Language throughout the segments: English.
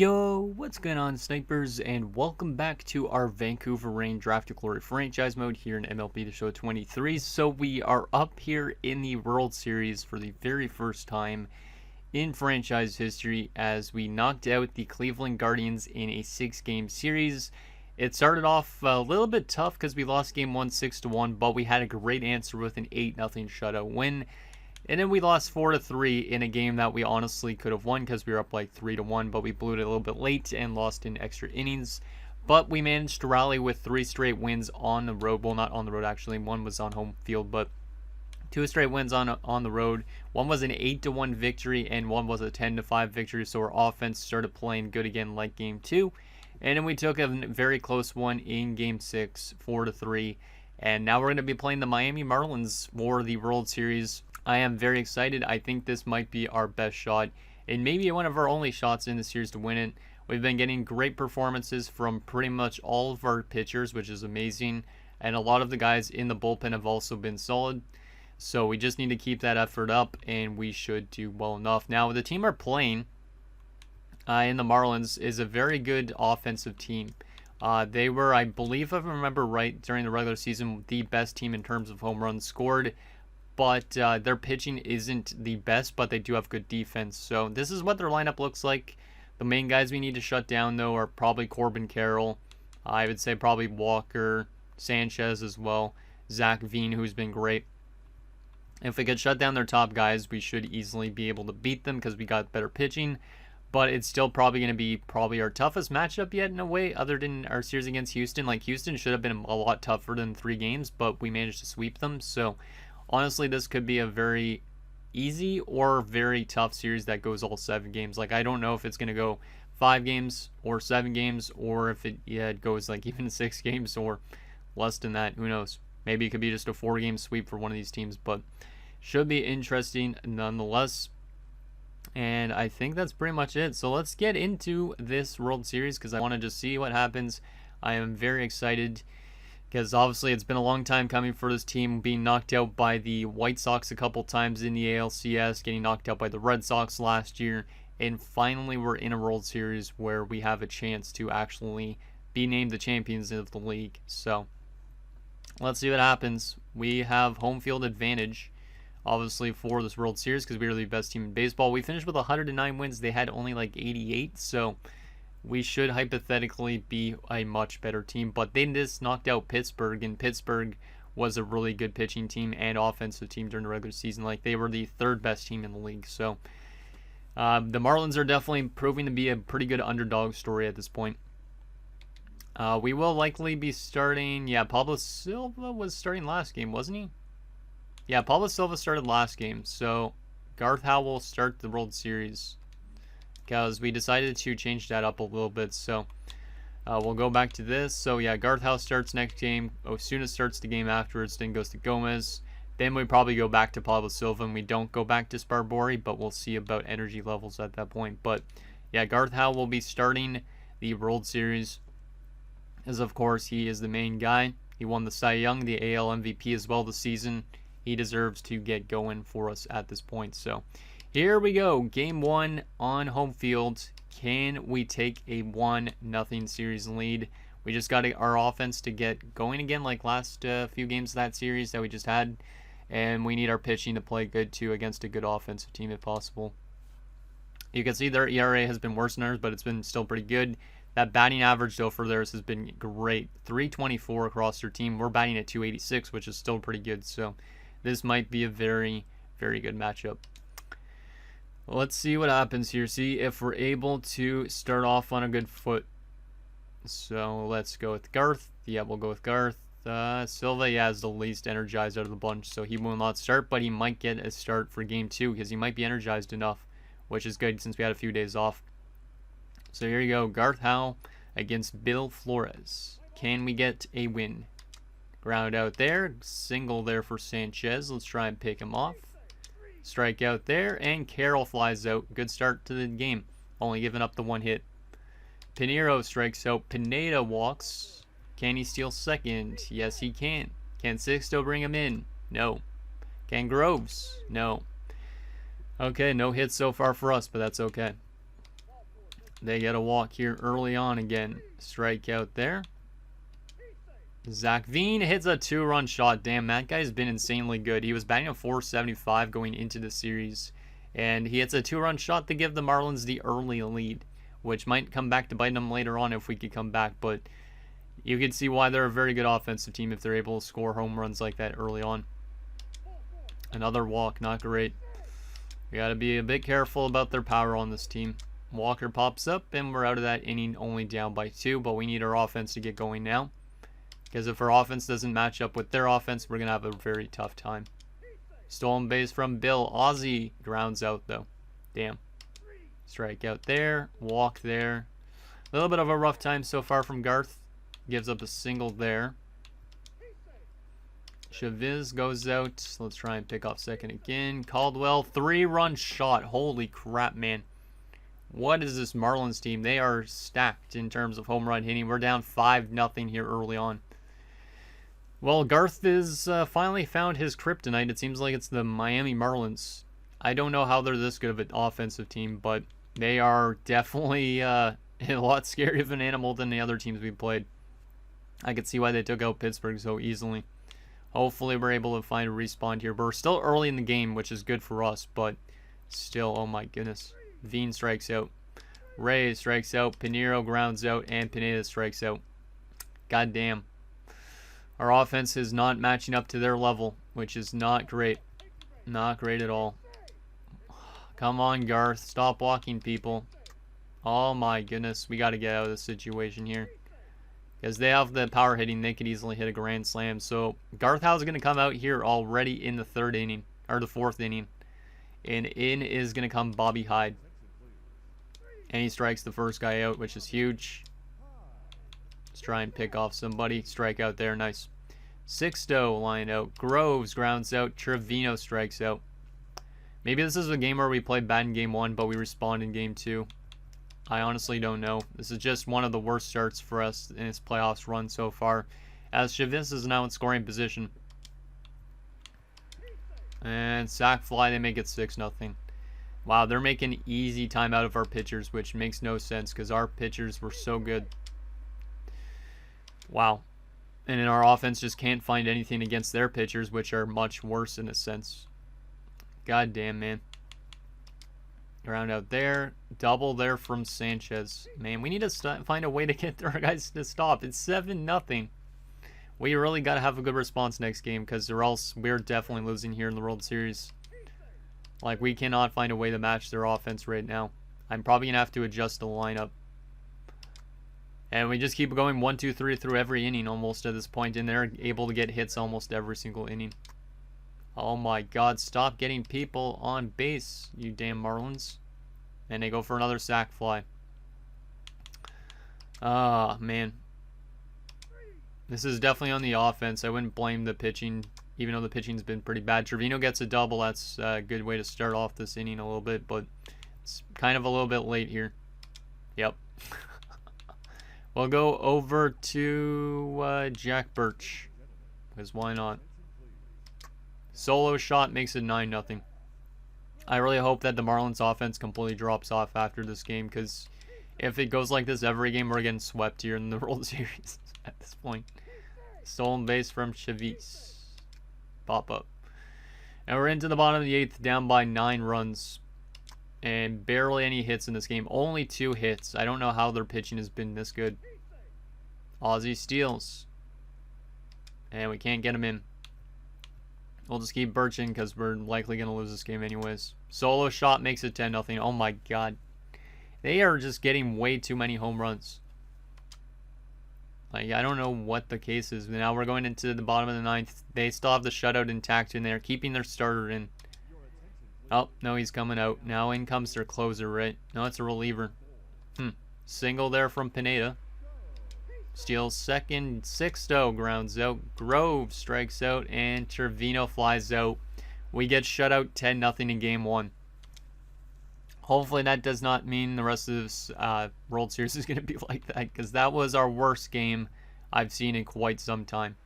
Yo, what's going on, snipers, and welcome back to our Vancouver Rain Draft to Glory franchise mode here in MLB The Show 23. So we are up here in the World Series for the very first time in franchise history as we knocked out the Cleveland Guardians in a 6-game series. It started off a little bit tough because we lost game 1 6-1, but we had a great answer with an 8-0 shutout win. And then we lost 4-3 in a game that we honestly could have won because we were up like 3-1, but we blew it a little bit late and lost in extra innings. But we managed to rally with 3 straight wins on the road. Well, not on the road actually. One was on home field, but 2 straight wins on the road. One was an 8-1 victory and one was a 10-5 victory. So our offense started playing good again like game 2. And then we took a very close one in game 6, 4-3. And now we're going to be playing the Miami Marlins for the World Series. I am very excited. I think this might be our best shot and maybe one of our only shots in the series to win it. We've been getting great performances from pretty much all of our pitchers, which is amazing. And a lot of the guys in the bullpen have also been solid. So we just need to keep that effort up and we should do well enough. Now, the team are playing in the Marlins is a very good offensive team. They were, I believe if I remember right, during the regular season, the best team in terms of home runs scored. But their pitching isn't the best, but they do have good defense. So this is what their lineup looks like. The main guys we need to shut down, though, are probably Corbin Carroll. I would say probably Walker, Sanchez as well. Zach Veen, who's been great. If we could shut down their top guys, we should easily be able to beat them because we got better pitching. But it's still probably going to be our toughest matchup yet in a way, other than our series against Houston. Like, Houston should have been a lot tougher than 3 games, but we managed to sweep them. So honestly, this could be a very easy or very tough series that goes all 7 games. Like, I don't know if it's going to go 5 games or 7 games or if it goes like even 6 games or less than that. Who knows? Maybe it could be just a 4-game sweep for one of these teams, but should be interesting nonetheless. And I think that's pretty much it. So let's get into this World Series because I want to just see what happens. I am very excited because obviously it's been a long time coming for this team, being knocked out by the White Sox a couple times in the ALCS, getting knocked out by the Red Sox last year, and finally we're in a World Series where we have a chance to actually be named the champions of the league. So let's see what happens. We have home field advantage, obviously, for this World Series because we are the best team in baseball. We finished with 109 wins. They had only like 88, so we should hypothetically be a much better team. But they just knocked out Pittsburgh, and Pittsburgh was a really good pitching team and offensive team during the regular season. Like, they were the 3rd best team in the league. So the Marlins are definitely proving to be a pretty good underdog story at this point. We will likely be starting. Yeah, Pablo Silva was starting last game, wasn't he? Yeah, Pablo Silva started last game. So Garth Howe will start the World Series because we decided to change that up a little bit. So we'll go back to this. So yeah, Garth Howe starts next game. Osuna starts the game afterwards, then goes to Gomez. Then we probably go back to Pablo Silva and we don't go back to Sparbory, but we'll see about energy levels at that point. But yeah, Garth Howe will be starting the World Series as, of course, he is the main guy. He won the Cy Young, the AL MVP as well this season. He deserves to get going for us at this point. So here we go. Game 1 on home field. Can we take a 1-0 series lead? We just got our offense to get going again like last few games of that series that we just had. And we need our pitching to play good too against a good offensive team if possible. You can see their ERA has been worse than ours, but it's been still pretty good. That batting average, though, for theirs has been great. 324 across their team. We're batting at 286, which is still pretty good. So this might be a very, very good matchup. Let's see what happens here. See if we're able to start off on a good foot. So let's go with Garth. Yeah, we'll go with Garth. Silva, yeah, is the least energized out of the bunch, so he will not start, but he might get a start for game 2 because he might be energized enough, which is good since we had a few days off. So here you go, Garth Howe against Bill Flores. Can we get a win? Ground out there, single there for Sanchez. Let's try and pick him off. Strike out there, and Carroll flies out. Good start to the game, only giving up the 1 hit. Pinheiro strikes out. Pineda walks. Can he steal second? Yes, he can. Can Sixto bring him in? No. Can Groves? No. Okay, no hits so far for us, but that's okay. They get a walk here early on again. Strikeout there. Zach Veen hits a 2-run shot. Damn, that guy's been insanely good. He was batting a .475 going into the series. And he hits a 2-run shot to give the Marlins the early lead, which might come back to bite them later on if we could come back. But you can see why they're a very good offensive team if they're able to score home runs like that early on. Another walk, not great. We got to be a bit careful about their power on this team. Walker pops up, and we're out of that inning only down by 2, but we need our offense to get going now. Because if our offense doesn't match up with their offense, we're going to have a very tough time. Stolen base from Bill. Ozzie grounds out, though. Damn. Strikeout there. Walk there. A little bit of a rough time so far from Garth. Gives up a single there. Chavez goes out. Let's try and pick off second again. Caldwell, 3-run shot. Holy crap, man. What is this Marlins team? They are stacked in terms of home run hitting. We're down 5-0 here early on. Well, Garth has finally found his kryptonite. It seems like it's the Miami Marlins. I don't know how they're this good of an offensive team, but they are definitely a lot scarier of an animal than the other teams we've played. I could see why they took out Pittsburgh so easily. Hopefully we're able to find a respawn here. But we're still early in the game, which is good for us, but still, oh my goodness. Veen strikes out. Ray strikes out. Pinheiro grounds out. And Pineda strikes out. God damn. Our offense is not matching up to their level, which is not great. Not great at all. Come on, Garth. Stop walking people. Oh my goodness. We got to get out of this situation here. Because they have the power hitting. They could easily hit a grand slam. So Garth Howe's going to come out here already in the 3rd inning. Or the 4th inning. And in is going to come Bobby Hyde. And he strikes the first guy out, which is huge. Let's try and pick off somebody. Strike out there. Nice. Sixto line out. Groves grounds out. Trevino strikes out. Maybe this is a game where we played bad in game 1, but we respond in game 2. I honestly don't know. This is just one of the worst starts for us in this playoffs run so far. As Chavez is now in scoring position. And sac fly, they make it 6-0. Wow, they're making easy time out of our pitchers, which makes no sense because our pitchers were so good. Wow. And then our offense just can't find anything against their pitchers, which are much worse in a sense. God damn, man. Ground out there. Double there from Sanchez. Man, we need to find a way to get our guys to stop. It's 7-0. We really got to have a good response next game because or else we're definitely losing here in the World Series. Like, we cannot find a way to match their offense right now. I'm probably going to have to adjust the lineup. And we just keep going 1, 2, 3 through every inning almost at this point. And they're able to get hits almost every single inning. Oh my god, stop getting people on base, you damn Marlins. And they go for another sac fly. Ah, man. This is definitely on the offense. I wouldn't blame the pitching, even though the pitching's been pretty bad. Trevino gets a double. That's a good way to start off this inning a little bit, but it's kind of a little bit late here. Yep. We'll go over to Jack Birch, because why not? Solo shot makes it 9-0. I really hope that the Marlins offense completely drops off after this game, because if it goes like this every game, we're getting swept here in the World Series at this point. Stolen base from Chavez. Pop up. And we're into the bottom of the 8th, down by 9 runs. And barely any hits in this game. Only 2 hits. I don't know how their pitching has been this good. Ozzie steals. And we can't get him in. We'll just keep birching because we're likely going to lose this game anyways. Solo shot makes it 10-0. Oh my god. They are just getting way too many home runs. Like, I don't know what the case is. Now we're going into the bottom of the 9th. They still have the shutout intact in there. Keeping their starter in. Oh, no, he's coming out. Now in comes their closer, right? No, it's a reliever. Single there from Pineda. Steals second. Sixto grounds out. Grove strikes out. And Trevino flies out. We get shut out 10-0 in game 1. Hopefully that does not mean the rest of this World Series is going to be like that. Because that was our worst game I've seen in quite some time.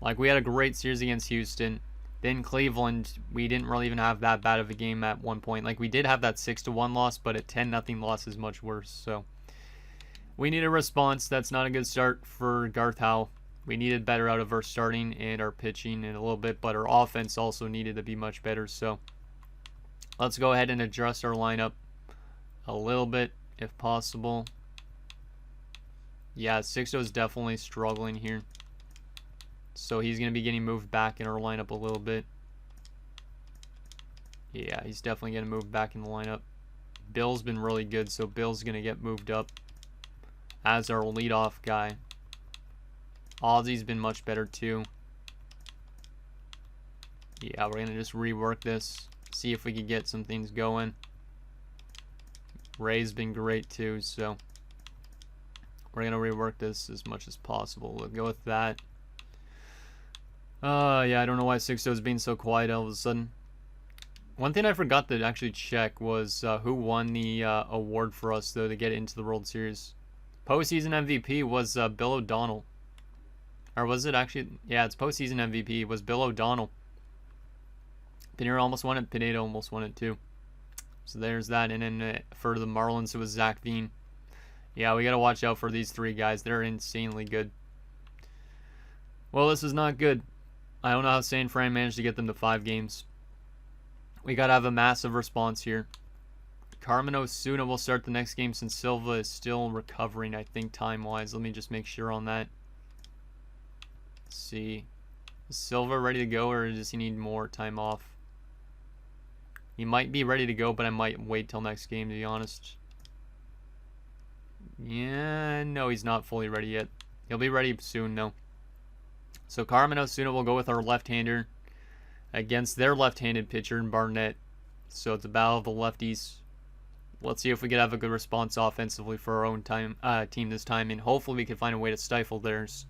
Like, we had a great series against Houston. Then Cleveland, we didn't really even have that bad of a game at one point. Like, we did have that 6-1 loss, but a 10-0 loss is much worse. So we need a response. That's not a good start for Garth Howe. We needed better out of our starting and our pitching in a little bit, but our offense also needed to be much better. So let's go ahead and adjust our lineup a little bit if possible. Yeah, Sixto is definitely struggling here. So he's going to be getting moved back in our lineup a little bit. Yeah, he's definitely going to move back in the lineup. Bill's been really good, so Bill's going to get moved up as our leadoff guy. Ozzy's been much better too. Yeah, we're going to just rework this. See if we can get some things going. Ray's been great too, so we're going to rework this as much as possible. We'll go with that. Yeah, I don't know why Sixto's being so quiet all of a sudden. One thing I forgot to actually check was who won the award for us, though, to get into the World Series. Postseason MVP was Bill O'Donnell. Or was it actually? Yeah, it's postseason MVP. It was Bill O'Donnell. Pinero almost won it. Pineda almost won it, too. So there's that. And then for the Marlins, it was Zach Veen. Yeah, we got to watch out for these three guys. They're insanely good. Well, this is not good. I don't know how San Fran managed to get them to 5 games. We got to have a massive response here. Carmen Osuna will start the next game since Silva is still recovering, I think, time-wise. Let me just make sure on that. Let's see. Is Silva ready to go, or does he need more time off? He might be ready to go, but I might wait till next game, to be honest. Yeah, no, he's not fully ready yet. He'll be ready soon, though. So Carmen Osuna will go with our left-hander against their left-handed pitcher in Barnett. So it's a battle of the lefties. Let's see if we can have a good response offensively for our own team this time, and hopefully we can find a way to stifle theirs.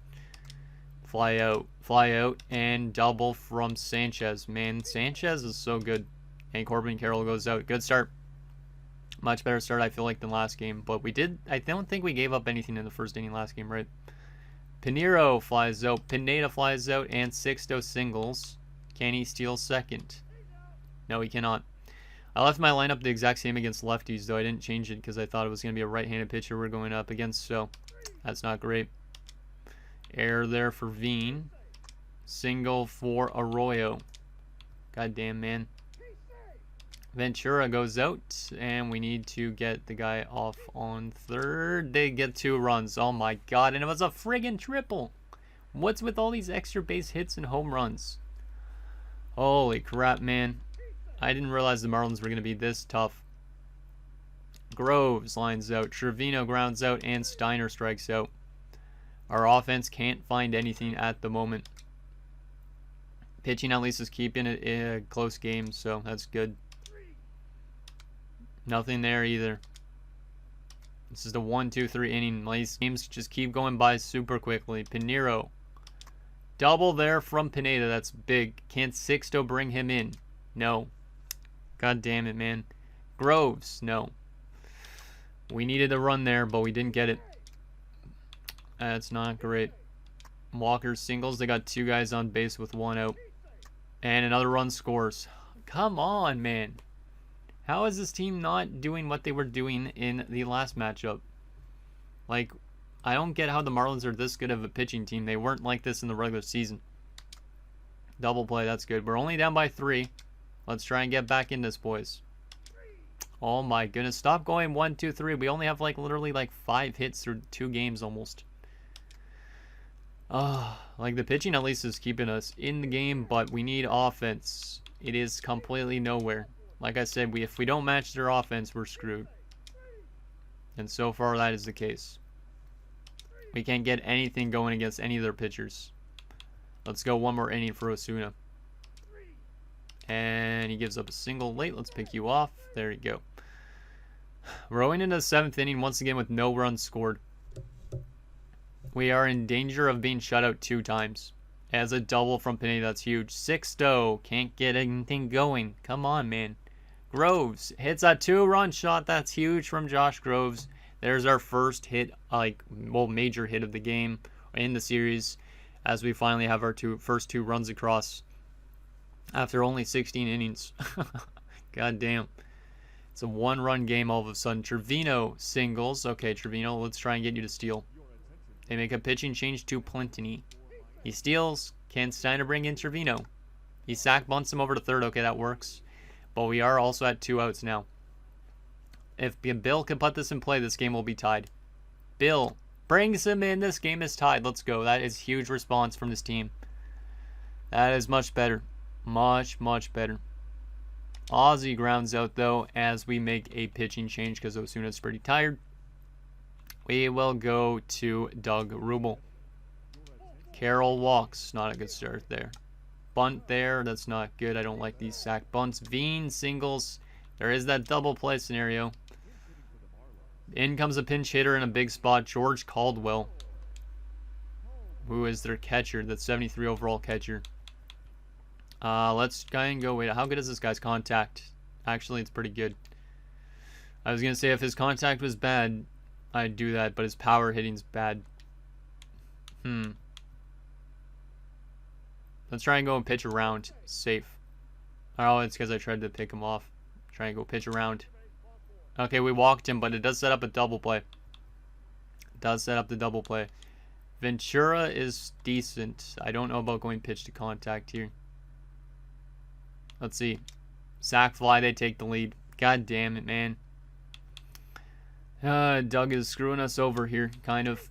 Fly out, and double from Sanchez. Man, Sanchez is so good. And Corbin Carroll goes out. Good start. Much better start, I feel like, than last game. But we did, I don't think we gave up anything in the first inning last game, right? Pinero flies out, Pineda flies out, and Sixto singles. Can he steal second? No, he cannot. I left my lineup the exact same against lefties, though I didn't change it because I thought it was going to be a right-handed pitcher we're going up against, so that's not great. Error there for Veen. Single for Arroyo. Goddamn, man. Ventura goes out, and we need to get the guy off on third. They get 2 runs. Oh my god, and it was a friggin' triple. What's with all these extra base hits and home runs? Holy crap, man. I didn't realize the Marlins were going to be this tough. Groves lines out, Trevino grounds out, and Steiner strikes out. Our offense can't find anything at the moment. Pitching at least is keeping it a close game, so that's good. Nothing there either. This is the 1-2-3 inning. These games just keep going by super quickly. Pinero. Double there from Pineda. That's big. Can't Sixto bring him in? No. God damn it, man. Groves. No. We needed a run there, but we didn't get it. That's not great. Walker singles. They got 2 guys on base with 1 out. And another run scores. Come on, man. How is this team not doing what they were doing in the last matchup? Like, I don't get how the Marlins are this good of a pitching team. They weren't like this in the regular season. Double play, that's good. We're only down by 3. Let's try and get back in this, boys. Oh my goodness. Stop going 1, 2, 3. We only have like literally like 5 hits through 2 games almost. Like the pitching at least is keeping us in the game, but we need offense. It is completely nowhere. Like I said, if we don't match their offense, we're screwed. And so far, that is the case. We can't get anything going against any of their pitchers. Let's go one more inning for Osuna. And he gives up a single late. Let's pick you off. There you go. We're going into the 7th inning once again with no runs scored. We are in danger of being shut out 2 times. As a double from Pineda, that's huge. Sixto can't get anything going. Come on, man. Groves hits a 2-run shot. That's huge from Josh Groves. There's our first hit, major hit of the game in the series, as we finally have our first 2 runs across. after only 16 innings. God damn. It's a one-run game all of a sudden. Trevino singles. Okay, Trevino, let's try and get you to steal. They make a pitching change to Plentini. He steals. Can Steiner bring in Trevino? He sack bunts him over to third. Okay, that works. But we are also at 2 outs now. If Bill can put this in play, this game will be tied. Bill brings him in. This game is tied. Let's go. That is huge response from this team. That is much better. Much, much better. Ozzy grounds out, though, as we make a pitching change because Osuna's pretty tired. We will go to Doug Rubel. Carroll walks. Not a good start there. Bunt there. That's not good. I don't like these sack bunts. Veen singles. There is that double play scenario. In comes a pinch hitter in a big spot. George Caldwell, who is their catcher. That's 73 overall catcher. Let's try and go. Wait, how good is this guy's contact? Actually, it's pretty good. I was going to say if his contact was bad, I'd do that, but his power hitting's bad. Let's try and go and pitch around. Safe. Oh, it's because I tried to pick him off. Try and go pitch around. Okay, we walked him, but it does set up a double play. It does set up the double play. Ventura is decent. I don't know about going pitch to contact here. Let's see. Sack fly, they take the lead. God damn it, man. Doug is screwing us over here, kind of.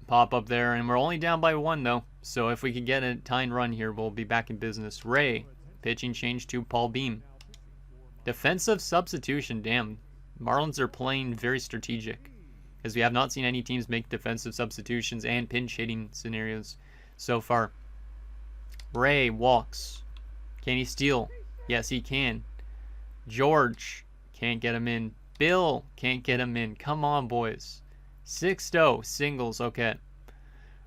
Pop up there, and we're only down by 1, though. So if we can get a tying run here, we'll be back in business. Ray, pitching change to Paul Beam. Defensive substitution, damn. Marlins are playing very strategic, because we have not seen any teams make defensive substitutions and pinch hitting scenarios so far. Ray walks. Can he steal? Yes, he can. George can't get him in. Bill can't get him in. Come on, boys. 6-0 singles. Okay.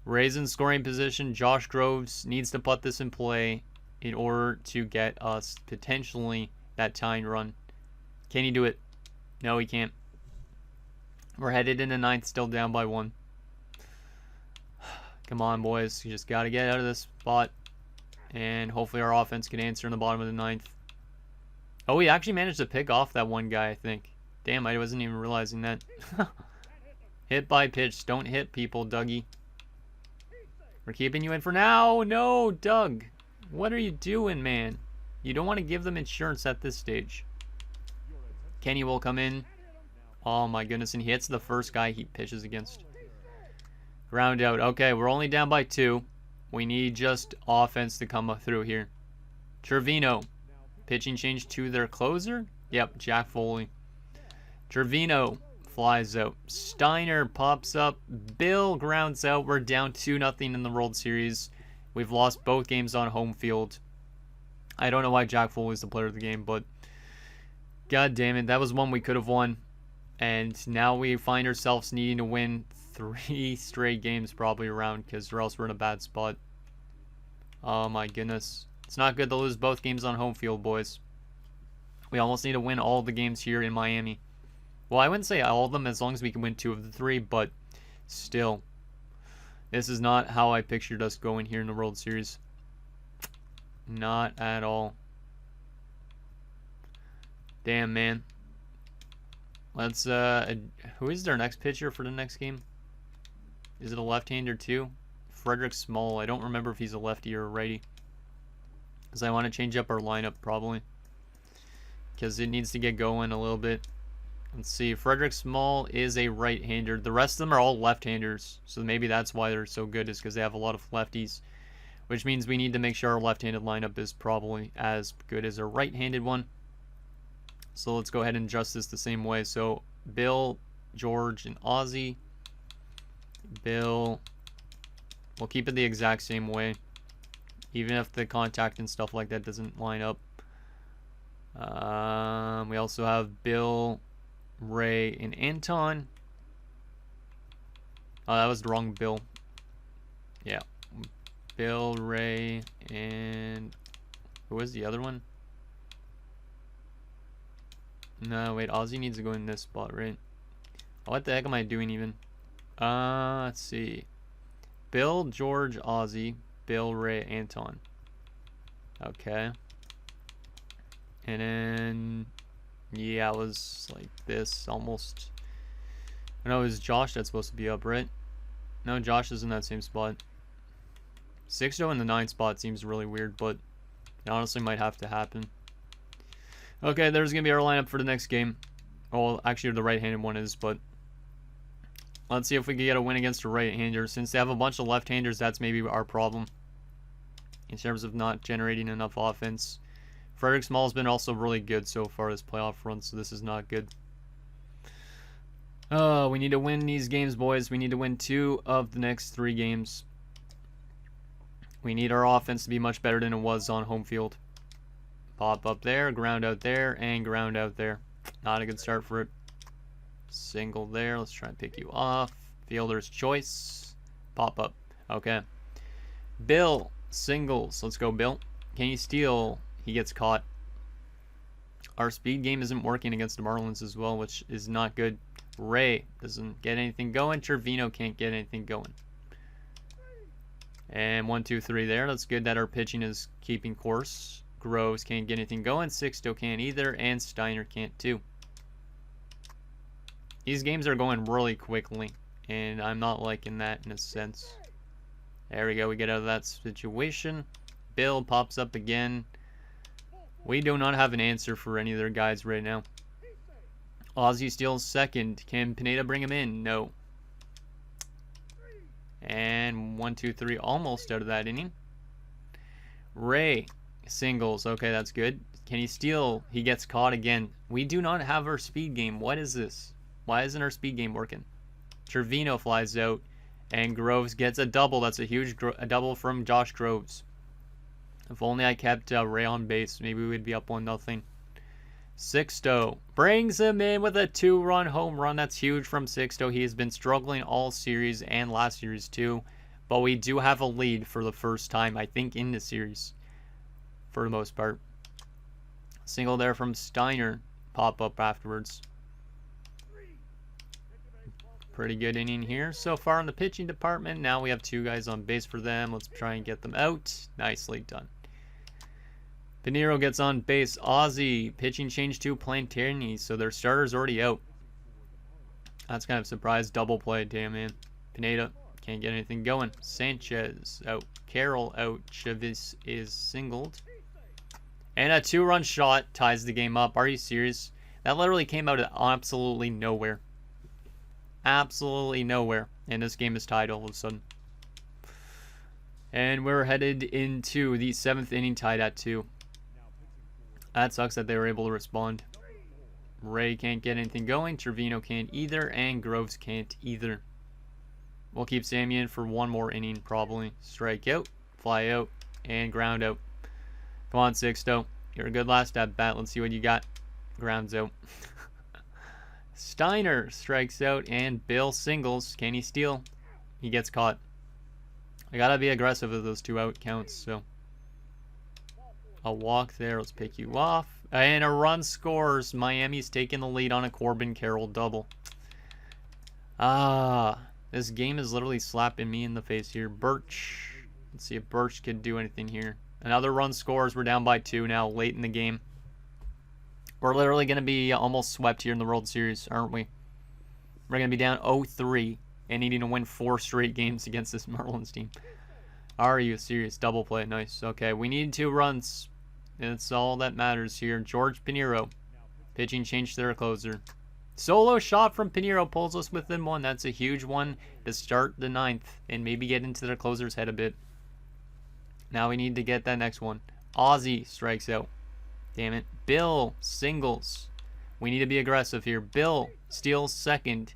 Ray's in scoring position. Josh Groves needs to put this in play in order to get us potentially that tying run. Can he do it? No, he can't. We're headed into 9th, still down by 1. Come on, boys. You just got to get out of this spot. And hopefully our offense can answer in the bottom of the 9th. Oh, we actually managed to pick off that one guy, I think. Damn, I wasn't even realizing that. Hit by pitch. Don't hit people, Dougie. We're keeping you in for now. No, Doug. What are you doing, man? You don't want to give them insurance at this stage. Kenny will come in. Oh, my goodness. And he hits the first guy he pitches against. Ground out. Okay, we're only down by 2. We need just offense to come up through here. Trevino. Pitching change to their closer? Yep, Jack Foley. Trevino flies out. Steiner pops up. Bill grounds out. We're down 2-0 in the World Series. We've lost both games on home field. I don't know why Jack Foley is the player of the game, but god damn it, that was one we could have won. And now we find ourselves needing to win 3 straight games probably around, because or else we're in a bad spot. Oh my goodness. It's not good to lose both games on home field, boys. We almost need to win all the games here in Miami. Well, I wouldn't say all of them as long as we can win 2 of the 3, but still. This is not how I pictured us going here in the World Series. Not at all. Damn, man. Let's, who is their next pitcher for the next game? Is it a left-hander too? Frederick Small. I don't remember if he's a lefty or a righty. Because I want to change up our lineup probably. Because it needs to get going a little bit. Let's see. Frederick Small is a right-hander. The rest of them are all left-handers. So maybe that's why they're so good, is because they have a lot of lefties. Which means we need to make sure our left-handed lineup is probably as good as our right-handed one. So let's go ahead and adjust this the same way. So Bill, George, and Ozzy. Bill. We'll keep it the exact same way. Even if the contact and stuff like that doesn't line up. We also have Bill, Ray, and Anton. Oh, that was the wrong Bill. Yeah. Bill, Ray, and who was the other one? No, wait, Ozzy needs to go in this spot, right? What the heck am I doing even? Let's see. Bill, George, Ozzy, Bill, Ray, Anton. Okay. And then, yeah, it was like this almost. I know it was Josh that's supposed to be up, right? No, Josh is in that same spot. 6-0 in the 9 spot seems really weird, but it honestly might have to happen. Okay, there's going to be our lineup for the next game. Well, actually, the right-handed one is, but let's see if we can get a win against a right-hander. Since they have a bunch of left-handers, that's maybe our problem in terms of not generating enough offense. Frederick Small's been also really good so far this playoff run, so this is not good. We need to win these games, boys. We need to win 2 of the next 3 games. We need our offense to be much better than it was on home field. Pop up there, ground out there, and ground out there. Not a good start for it. Single there. Let's try and pick you off. Fielder's choice. Pop up. Okay. Bill, singles. Let's go, Bill. Can you steal? He gets caught. Our speed game isn't working against the Marlins as well, which is not good. Ray doesn't get anything going. Trevino can't get anything going. And 1, 2, 3 there. That's good that our pitching is keeping course. Groves can't get anything going. Sixto can't either. And Steiner can't too. These games are going really quickly. And I'm not liking that in a sense. There we go. We get out of that situation. Bill pops up again. We do not have an answer for any of their guys right now. Ozzy steals second. Can Pineda bring him in? No. And 1, 2, 3, almost out of that inning. Ray, singles. Okay, that's good. Can he steal? He gets caught again. We do not have our speed game. What is this? Why isn't our speed game working? Trevino flies out, and Groves gets a double. That's a huge double from Josh Groves. If only I kept Ray on base, maybe we'd be up 1-0. Sixto brings him in with a 2-run home run. That's huge from Sixto. He has been struggling all series and last series too. But we do have a lead for the first time, I think, in the series. For the most part. Single there from Steiner. Pop up afterwards. Pretty good inning here so far in the pitching department. Now we have 2 guys on base for them. Let's try and get them out. Nicely done. Pinero gets on base. Ozzy. Pitching change to Plantini, so their starter's already out. That's kind of a surprise. Double play. Damn, man. Pineda can't get anything going. Sanchez out. Carroll out. Chavez is singled. And a 2-run shot ties the game up. Are you serious? That literally came out of absolutely nowhere. Absolutely nowhere. And this game is tied all of a sudden. And we're headed into the 7th inning, tied at 2. That sucks that they were able to respond. Ray can't get anything going. Trevino can't either. And Groves can't either. We'll keep Sammy in for 1 more inning probably. Strike out. Fly out. And ground out. Come on, Sixto. You're a good last at bat. Let's see what you got. Grounds out. Steiner strikes out. And Bill singles. Can he steal? He gets caught. I gotta be aggressive with those 2 out counts, so a walk there. Let's pick you off. And a run scores. Miami's taking the lead on a Corbin Carroll double. This game is literally slapping me in the face here. Birch. Let's see if Birch could do anything here. Another run scores. We're down by 2 now, late in the game. We're literally going to be almost swept here in the World Series, aren't we? We're going to be down 0-3 and needing to win 4 straight games against this Marlins team. Are you serious? Double play. Nice. Okay, we need 2 runs. That's all that matters here. George Pinero. Pitching change to their closer. Solo shot from Pinero pulls us within 1. That's a huge one to start the 9th and maybe get into their closer's head a bit. Now we need to get that next one. Ozzy strikes out. Damn it. Bill singles. We need to be aggressive here. Bill steals second.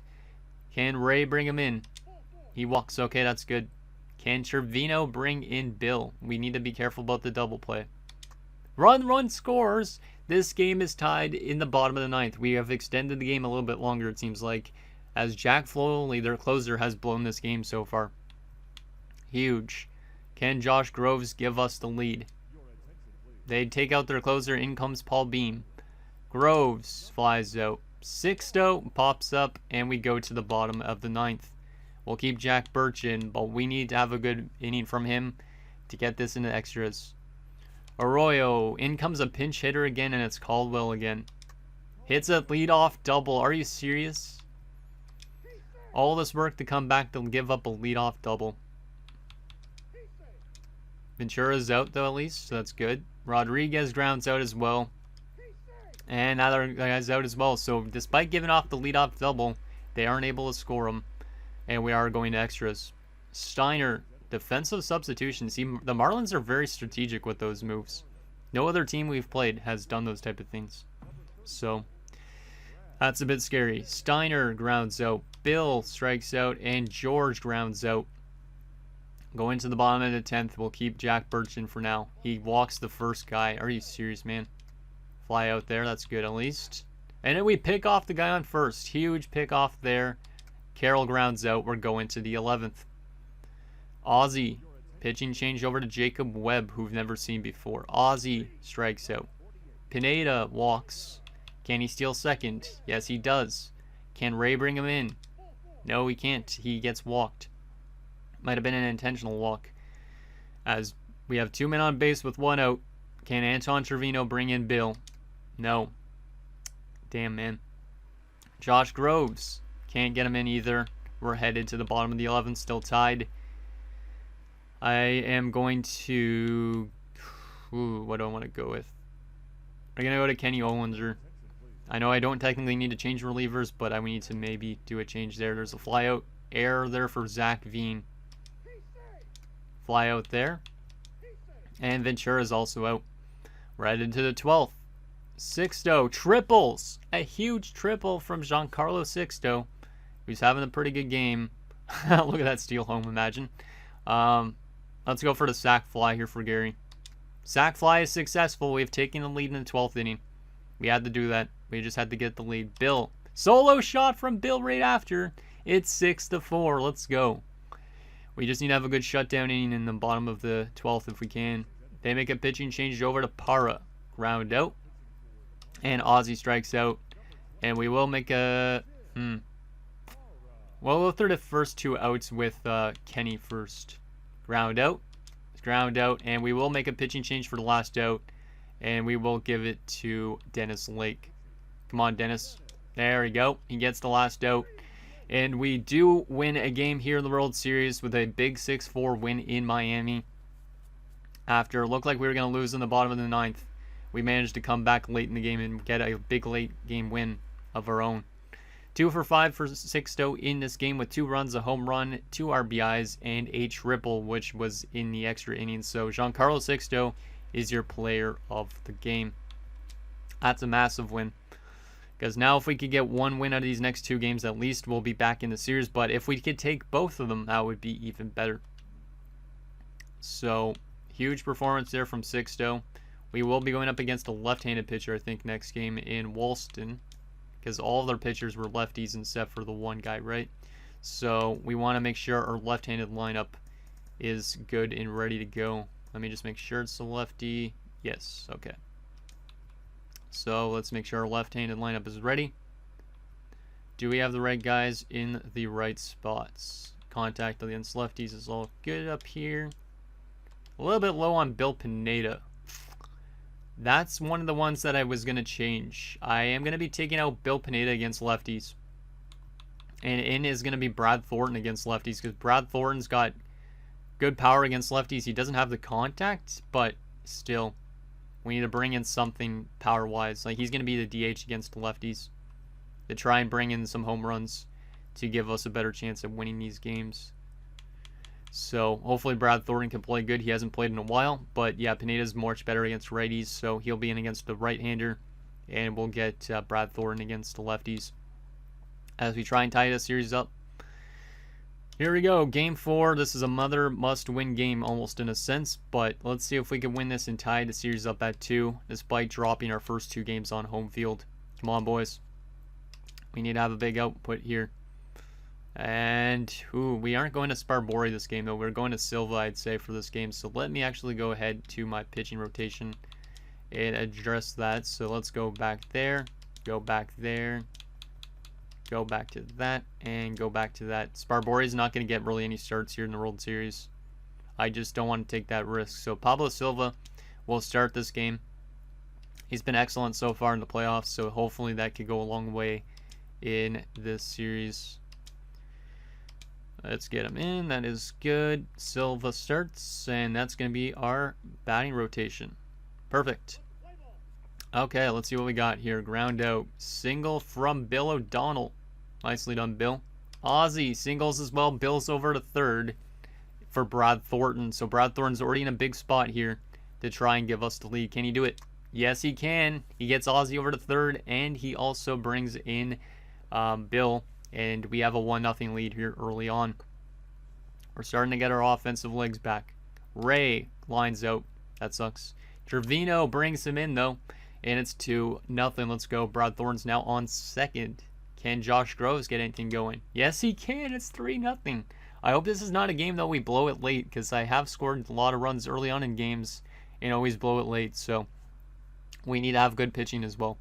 Can Ray bring him in? He walks. Okay, that's good. Can Trevino bring in Bill? We need to be careful about the double play. Run scores. This game is tied in the bottom of the 9th. We have extended the game a little bit longer, it seems like, as Jack Foley, their closer, has blown this game so far. Huge. Can Josh Groves give us the lead? They take out their closer. In comes Paul Beam. Groves flies out. Sixto pops up, and we go to the bottom of the 9th. We'll keep Jack Birch in, but we need to have a good inning from him to get this into extras. Arroyo. In comes a pinch hitter again, and it's Caldwell again. Hits a leadoff double. Are you serious? All this work to come back to give up a leadoff double. Ventura's out, though, at least, so that's good. Rodriguez grounds out as well. And that other guy's out as well. So, despite giving off the leadoff double, they aren't able to score them. And we are going to extras. Steiner, defensive substitution. See, the Marlins are very strategic with those moves. No other team we've played has done those type of things. So, that's a bit scary. Steiner grounds out. Bill strikes out. And George grounds out. Going to the bottom of the 10th. We'll keep Jack Birch in for now. He walks the first guy. Are you serious, man? Fly out there. That's good at least. And then we pick off the guy on first. Huge pick off there. Carroll grounds out. We're going to the 11th. Ozzie. Pitching change over to Jacob Webb, who we've never seen before. Ozzie strikes out. Pineda walks. Can he steal second? Yes, he does. Can Ray bring him in? No, he can't. He gets walked. Might have been an intentional walk. As we have 2 men on base with 1 out. Can Anton Trevino bring in Bill? No. Damn, man. Josh Groves. Can't get him in either. We're headed to the bottom of the 11th, still tied. I am going to... what do I want to go with? We're going to go to Kenny Ollinger. I know I don't technically need to change relievers, but I need to maybe do a change there. There's a flyout error there for Zach Veen. Fly out there. And Ventura is also out. We're headed to the 12th. Sixto. Triples. A huge triple from Giancarlo Sixto. Who's having a pretty good game. Look at that steal home, imagine. Let's go for the sac fly here for Gary. Sac fly is successful. We've taken the lead in the 12th inning. We had to do that. We just had to get the lead. Bill. Solo shot from Bill right after. It's 6-4. Let's go. We just need to have a good shutdown inning in the bottom of the 12th if we can. They make a pitching change over to Para. Ground out. And Ozzie strikes out. And we will make a... Well, we'll go through the first 2 outs with Kenny first. Ground out. Ground out. And we will make a pitching change for the last out. And we will give it to Dennis Lake. Come on, Dennis. There we go. He gets the last out. And we do win a game here in the World Series with a big 6-4 win in Miami. After it looked like we were going to lose in the bottom of the 9th, we managed to come back late in the game and get a big late game win of our own. 2 for 5 for Sixto in this game with 2 runs, a home run, 2 RBIs, and a triple, which was in the extra innings. So Giancarlo Sixto is your player of the game. That's a massive win. Because now if we could get 1 win out of these next 2 games, at least we'll be back in the series. But if we could take both of them, that would be even better. So, huge performance there from Sixto. We will be going up against a left-handed pitcher, I think, next game in Walston. Because all of their pitchers were lefties except for the one guy, right? So, we want to make sure our left-handed lineup is good and ready to go. Let me just make sure it's the lefty. Yes, okay. So let's make sure our left-handed lineup is ready. Do we have the right guys in the right spots? Contact against lefties is all good up here. A little bit low on Bill Pineda. That's one of the ones that I was going to change. I am going to be taking out Bill Pineda against lefties. And in is going to be Brad Thornton against lefties. Because Brad Thornton's got good power against lefties. He doesn't have the contact, but still. We need to bring in something power-wise. Like, he's going to be the DH against the lefties to try and bring in some home runs to give us a better chance of winning these games. So, hopefully Brad Thornton can play good. He hasn't played in a while. But, yeah, Pineda's much better against righties, so he'll be in against the right-hander. And we'll get Brad Thornton against the lefties as we try and tie this series up. Here we go, Game 4. This is a must-win game almost in a sense, but let's see if we can win this and tie the series up at 2, despite dropping our first 2 games on home field. Come on, boys. We need to have a big output here. And, we aren't going to Sparbori this game, though. We're going to Silva, I'd say, for this game. So let me actually go ahead to my pitching rotation and address that. So let's go back there, go back there. Go back to that, and go back to that. Sparbori is not going to get really any starts here in the World Series. I just don't want to take that risk. So Pablo Silva will start this game. He's been excellent so far in the playoffs, so hopefully that could go a long way in this series. Let's get him in. That is good. Silva starts, and that's going to be our batting rotation. Perfect. Okay, let's see what we got here. Ground out. Single from Bill O'Donnell. Nicely done, Bill. Ozzy singles as well. Bill's over to third for Brad Thornton. So Brad Thornton's already in a big spot here to try and give us the lead. Can he do it? Yes, he can. He gets Ozzy over to third, and he also brings in Bill. And we have a 1-0 lead here early on. We're starting to get our offensive legs back. Ray lines out. That sucks. Trevino brings him in, though. And it's 2-0. Let's go. Brad Thornton's now on second. Can Josh Groves get anything going? Yes, he can. It's 3-0. I hope this is not a game that we blow it late, because I have scored a lot of runs early on in games and always blow it late. So we need to have good pitching as well.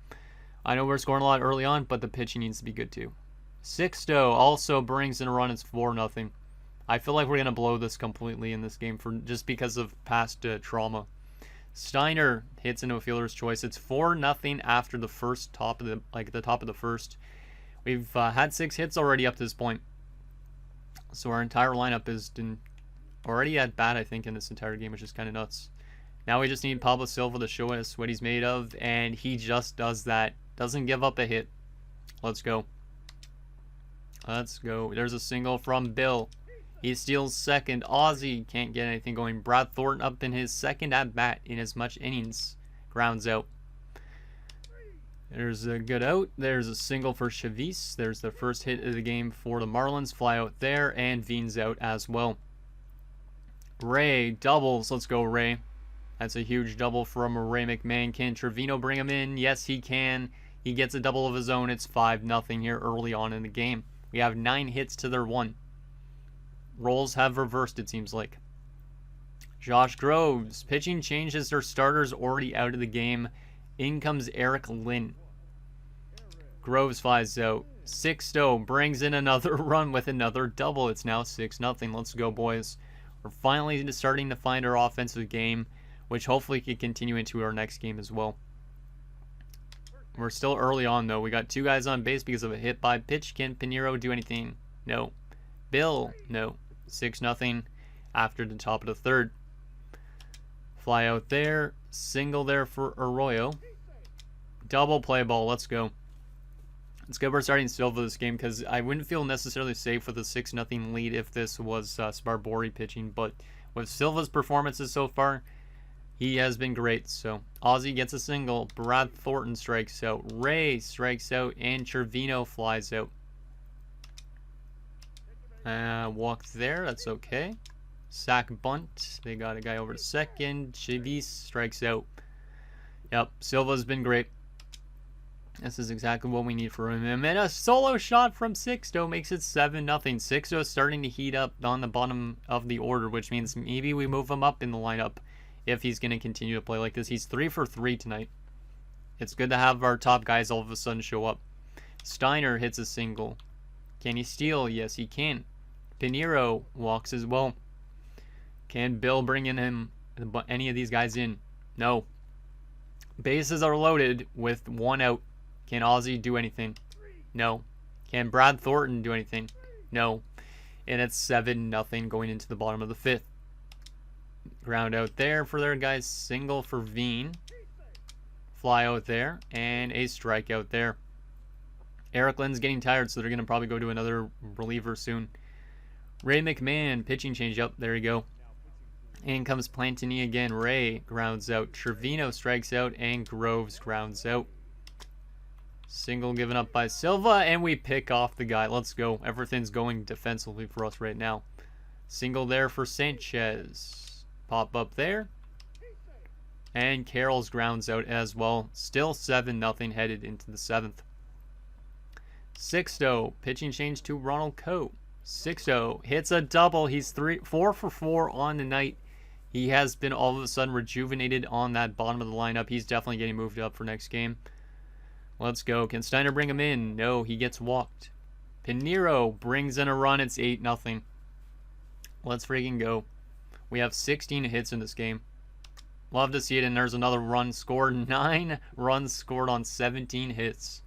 I know we're scoring a lot early on, but the pitching needs to be good too. Sixto also brings in a run. It's 4-0. I feel like we're going to blow this completely in this game just because of past trauma. Steiner hits into a fielder's choice. It's 4-0 after the first top of the first. We've had 6 hits already up to this point. So our entire lineup is already at bat, I think, in this entire game, which is kind of nuts. Now we just need Pablo Silva to show us what he's made of, and he just does that. Doesn't give up a hit. Let's go. Let's go. There's a single from Bill. He steals second. Ozzy can't get anything going. Brad Thornton up in his second at-bat in as much innings. Grounds out. There's a good out. There's a single for Chavis. There's the first hit of the game for the Marlins. Fly out there, and Veen's out as well. Ray doubles. Let's go, Ray. That's a huge double from Ray McMahon. Can Trevino bring him in? Yes, he can. He gets a double of his own. It's 5-0 here early on in the game. We have 9 hits to their 1. Roles have reversed, it seems like. Josh Groves. Pitching changes. Their starters already out of the game. In comes Eric Lynn. Groves flies out. Sixto brings in another run with another double. It's now 6-0. Let's go, boys. We're finally starting to find our offensive game, which hopefully can continue into our next game as well. We're still early on, though. We got 2 guys on base because of a hit by pitch. Can Pinheiro do anything? No. Bill? No. 6-0 after the top of the third. Fly out there. Single there for Arroyo. Double play ball. Let's go. It's good we're starting Silva this game, because I wouldn't feel necessarily safe with a 6-0 lead if this was Sparbory pitching. But with Silva's performances so far, he has been great. So Ozzy gets a single. Brad Thornton strikes out. Ray strikes out. And Trevino flies out. Walk there. That's okay. Sack bunt. They got a guy over to second. Chavis strikes out. Yep. Silva's been great. This is exactly what we need for him. And a solo shot from Sixto makes it 7-0. Sixto is starting to heat up on the bottom of the order, which means maybe we move him up in the lineup if he's going to continue to play like this. He's 3 for 3 tonight. It's good to have our top guys all of a sudden show up. Steiner hits a single. Can he steal? Yes, he can. Pinheiro walks as well. Can Bill bring in any of these guys in? No. Bases are loaded with 1 out. Can Ozzy do anything? No. Can Brad Thornton do anything? No. And it's 7-0 going into the bottom of the 5th. Ground out there for their guys. Single for Veen. Fly out there. And a strikeout there. Eric Lynn's getting tired, so they're going to probably go to another reliever soon. Ray McMahon, pitching change up. There you go. In comes Plantini again. Ray grounds out. Trevino strikes out. And Groves grounds out. Single given up by Silva. And we pick off the guy. Let's go. Everything's going defensively for us right now. Single there for Sanchez. Pop up there. And Carroll's grounds out as well. Still 7-0 headed into the 7th. Sixto, pitching change to Ronald Coe. Sixto hits a double. He's 4 for 4 on the night. He has been all of a sudden rejuvenated on that bottom of the lineup. He's definitely getting moved up for next game. Let's go. Can Steiner bring him in? No, he gets walked. Pinheiro brings in a run. It's 8-0. Let's freaking go. We have 16 hits in this game. Love to see it, and there's another run scored. 9 runs scored on 17 hits.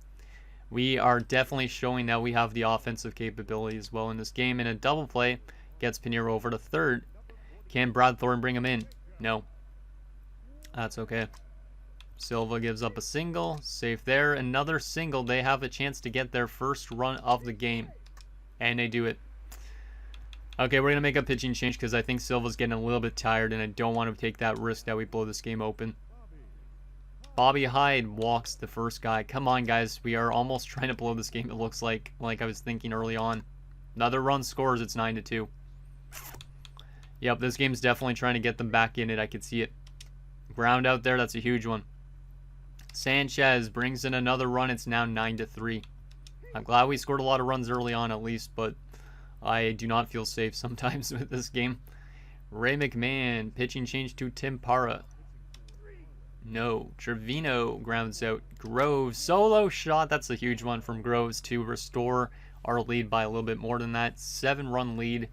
We are definitely showing that we have the offensive capability as well in this game. And a double play gets Pinheiro over to third. Can Brad Thornton bring him in? No. That's okay. Silva gives up a single. Safe there. Another single. They have a chance to get their first run of the game. And they do it. Okay, we're going to make a pitching change because I think Silva's getting a little bit tired and I don't want to take that risk that we blow this game open. Bobby Hyde walks the first guy. Come on, guys. We are almost trying to blow this game, it looks like I was thinking early on. Another run scores. It's 9-2. Yep, this game's definitely trying to get them back in it. I could see it. Ground out there. That's a huge one. Sanchez brings in another run. It's now 9-3. I'm glad we scored a lot of runs early on at least, but I do not feel safe sometimes with this game. Ray McMahon, pitching change to Tim Parra. No. Trevino grounds out. Groves, solo shot. That's a huge one from Groves to restore our lead by a little bit more than that. 7-run lead,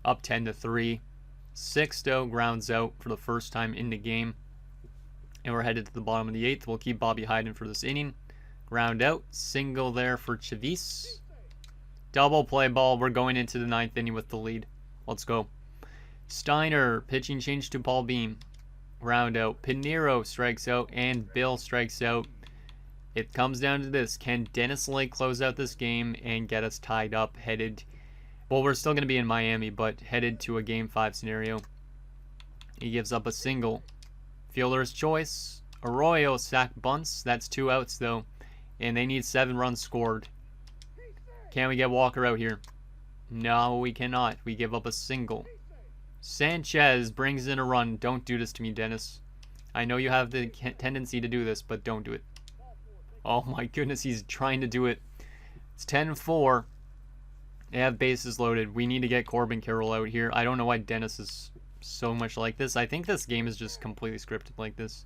up 10-3. Sixto grounds out for the first time in the game. And we're headed to the bottom of the 8th. We'll keep Bobby Hyde in for this inning. Ground out. Single there for Chavis. Double play ball. We're going into the 9th inning with the lead. Let's go. Steiner, pitching change to Paul Beam. Ground out. Pinheiro strikes out and Bill strikes out. It comes down to this. Can Dennis Lake close out this game and get us tied up, headed... Well, we're still going to be in Miami, but headed to a Game 5 scenario. He gives up a single. Fielder's choice. Arroyo sack bunts. That's 2 outs, though. And they need 7 runs scored. Can we get Walker out here? No, we cannot. We give up a single. Sanchez brings in a run. Don't do this to me, Dennis. I know you have the tendency to do this, but don't do it. Oh my goodness, he's trying to do it. It's 10-4. They have bases loaded. We need to get Corbin Carroll out here. I don't know why Dennis is so much like this. I think this game is just completely scripted like this.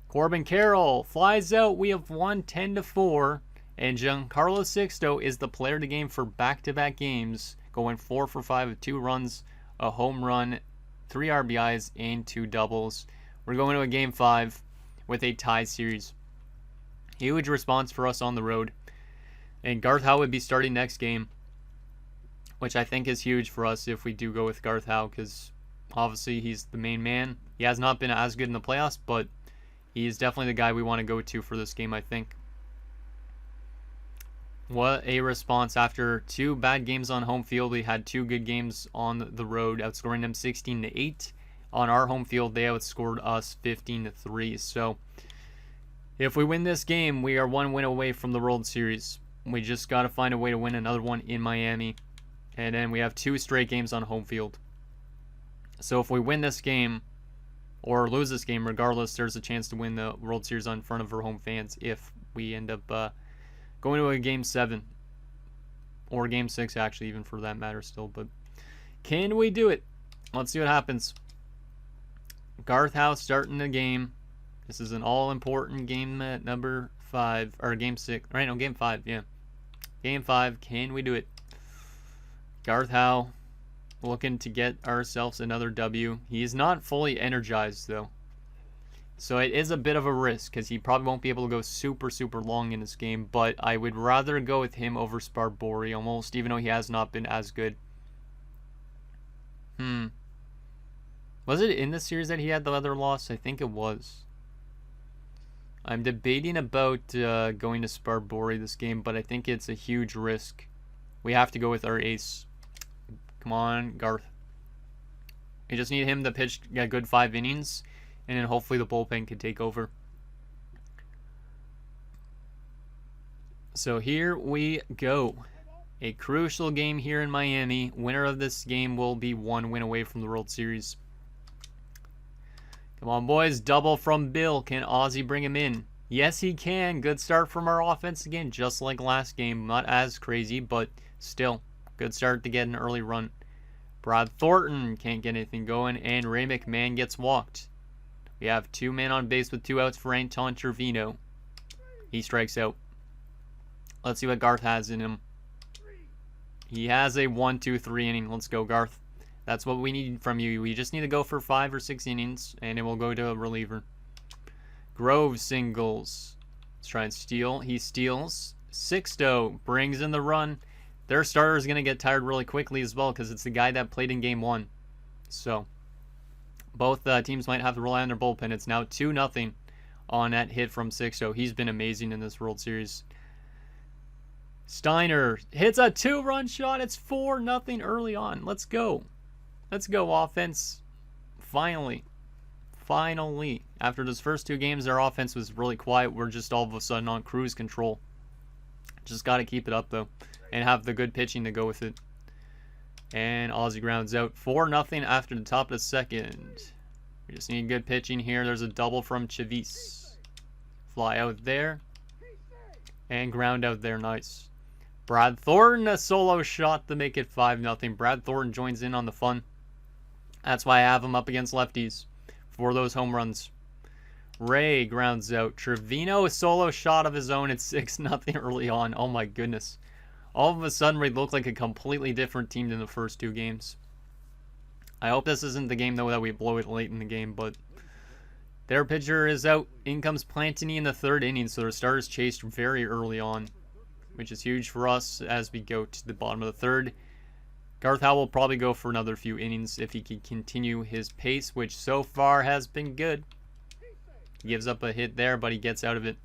Corbin Carroll flies out. We have won 10-4. And Giancarlo Sixto is the player of the game for back-to-back games, going 4 for 5 with 2 runs, a home run, 3 RBIs, and 2 doubles. We're going to a Game 5 with a tie series. Huge response for us on the road. And Garth Howe would be starting next game, which I think is huge for us if we do go with Garth Howe, because obviously he's the main man. He has not been as good in the playoffs, but he's definitely the guy we want to go to for this game, I think. What a response. After 2 bad games on home field, we had 2 good games on the road, outscoring them 16-8. On our home field, they outscored us 15-3. So if we win this game, we are 1 win away from the World Series. We just got to find a way to win another one in Miami. And then we have 2 straight games on home field. So if we win this game, or lose this game, regardless, there's a chance to win the World Series in front of our home fans if we end up going to a Game 7. Or Game 6, actually, even for that matter still. But can we do it? Let's see what happens. Garth Howe starting the game. This is an all-important game at number 5. Or Game 6. Right, no, Game 5, yeah. Game 5. Can we do it? Garth Howe looking to get ourselves another W. He is not fully energized, though. So it is a bit of a risk, because he probably won't be able to go super, super long in this game. But I would rather go with him over Sparbory almost, even though he has not been as good. Was it in the series that he had the other loss? I think it was. I'm debating about going to Sparbory this game, but I think it's a huge risk. We have to go with our ace. Come on, Garth. We just need him to pitch a good 5 innings, and then hopefully the bullpen can take over. So here we go. A crucial game here in Miami. Winner of this game will be 1 win away from the World Series. Come on, boys. Double from Bill. Can Ozzie bring him in? Yes, he can. Good start from our offense again, just like last game. Not as crazy, but still. Good start to get an early run. Brad Thornton can't get anything going, and Ray McMahon gets walked. We have 2 men on base with 2 outs for Anton Trevino. He strikes out. Let's see what Garth has in him. He has a 1-2-3 inning. Let's go, Garth. That's what we need from you. We just need to go for 5 or 6 innings, and it will go to a reliever. Grove singles. Let's try and steal. He steals. Sixto brings in the run. Their starter is going to get tired really quickly as well because it's the guy that played in Game 1. So, both teams might have to rely on their bullpen. It's now 2-0 on that hit from Sixto. He's been amazing in this World Series. Steiner hits a 2-run shot. It's 4-0 early on. Let's go. Let's go, offense. Finally. After those first 2 games, our offense was really quiet. We're just all of a sudden on cruise control. Just got to keep it up, though, and have the good pitching to go with it. And Ozzie grounds out. 4-0 after the top of the second. We just need good pitching here. There's a double from Chavis. Fly out there. And ground out there. Nice. Brad Thornton, a solo shot to make it 5-0. Brad Thornton joins in on the fun. That's why I have him up against lefties for those home runs. Ray grounds out. Trevino, a solo shot of his own. It's 6-0 early on. Oh my goodness. All of a sudden, we look like a completely different team than the first 2 games. I hope this isn't the game, though, that we blow it late in the game, but their pitcher is out. In comes Plantini in the 3rd inning, so their starters chased very early on, which is huge for us as we go to the bottom of the 3rd. Garth Howell will probably go for another few innings if he can continue his pace, which so far has been good. He gives up a hit there, but he gets out of it.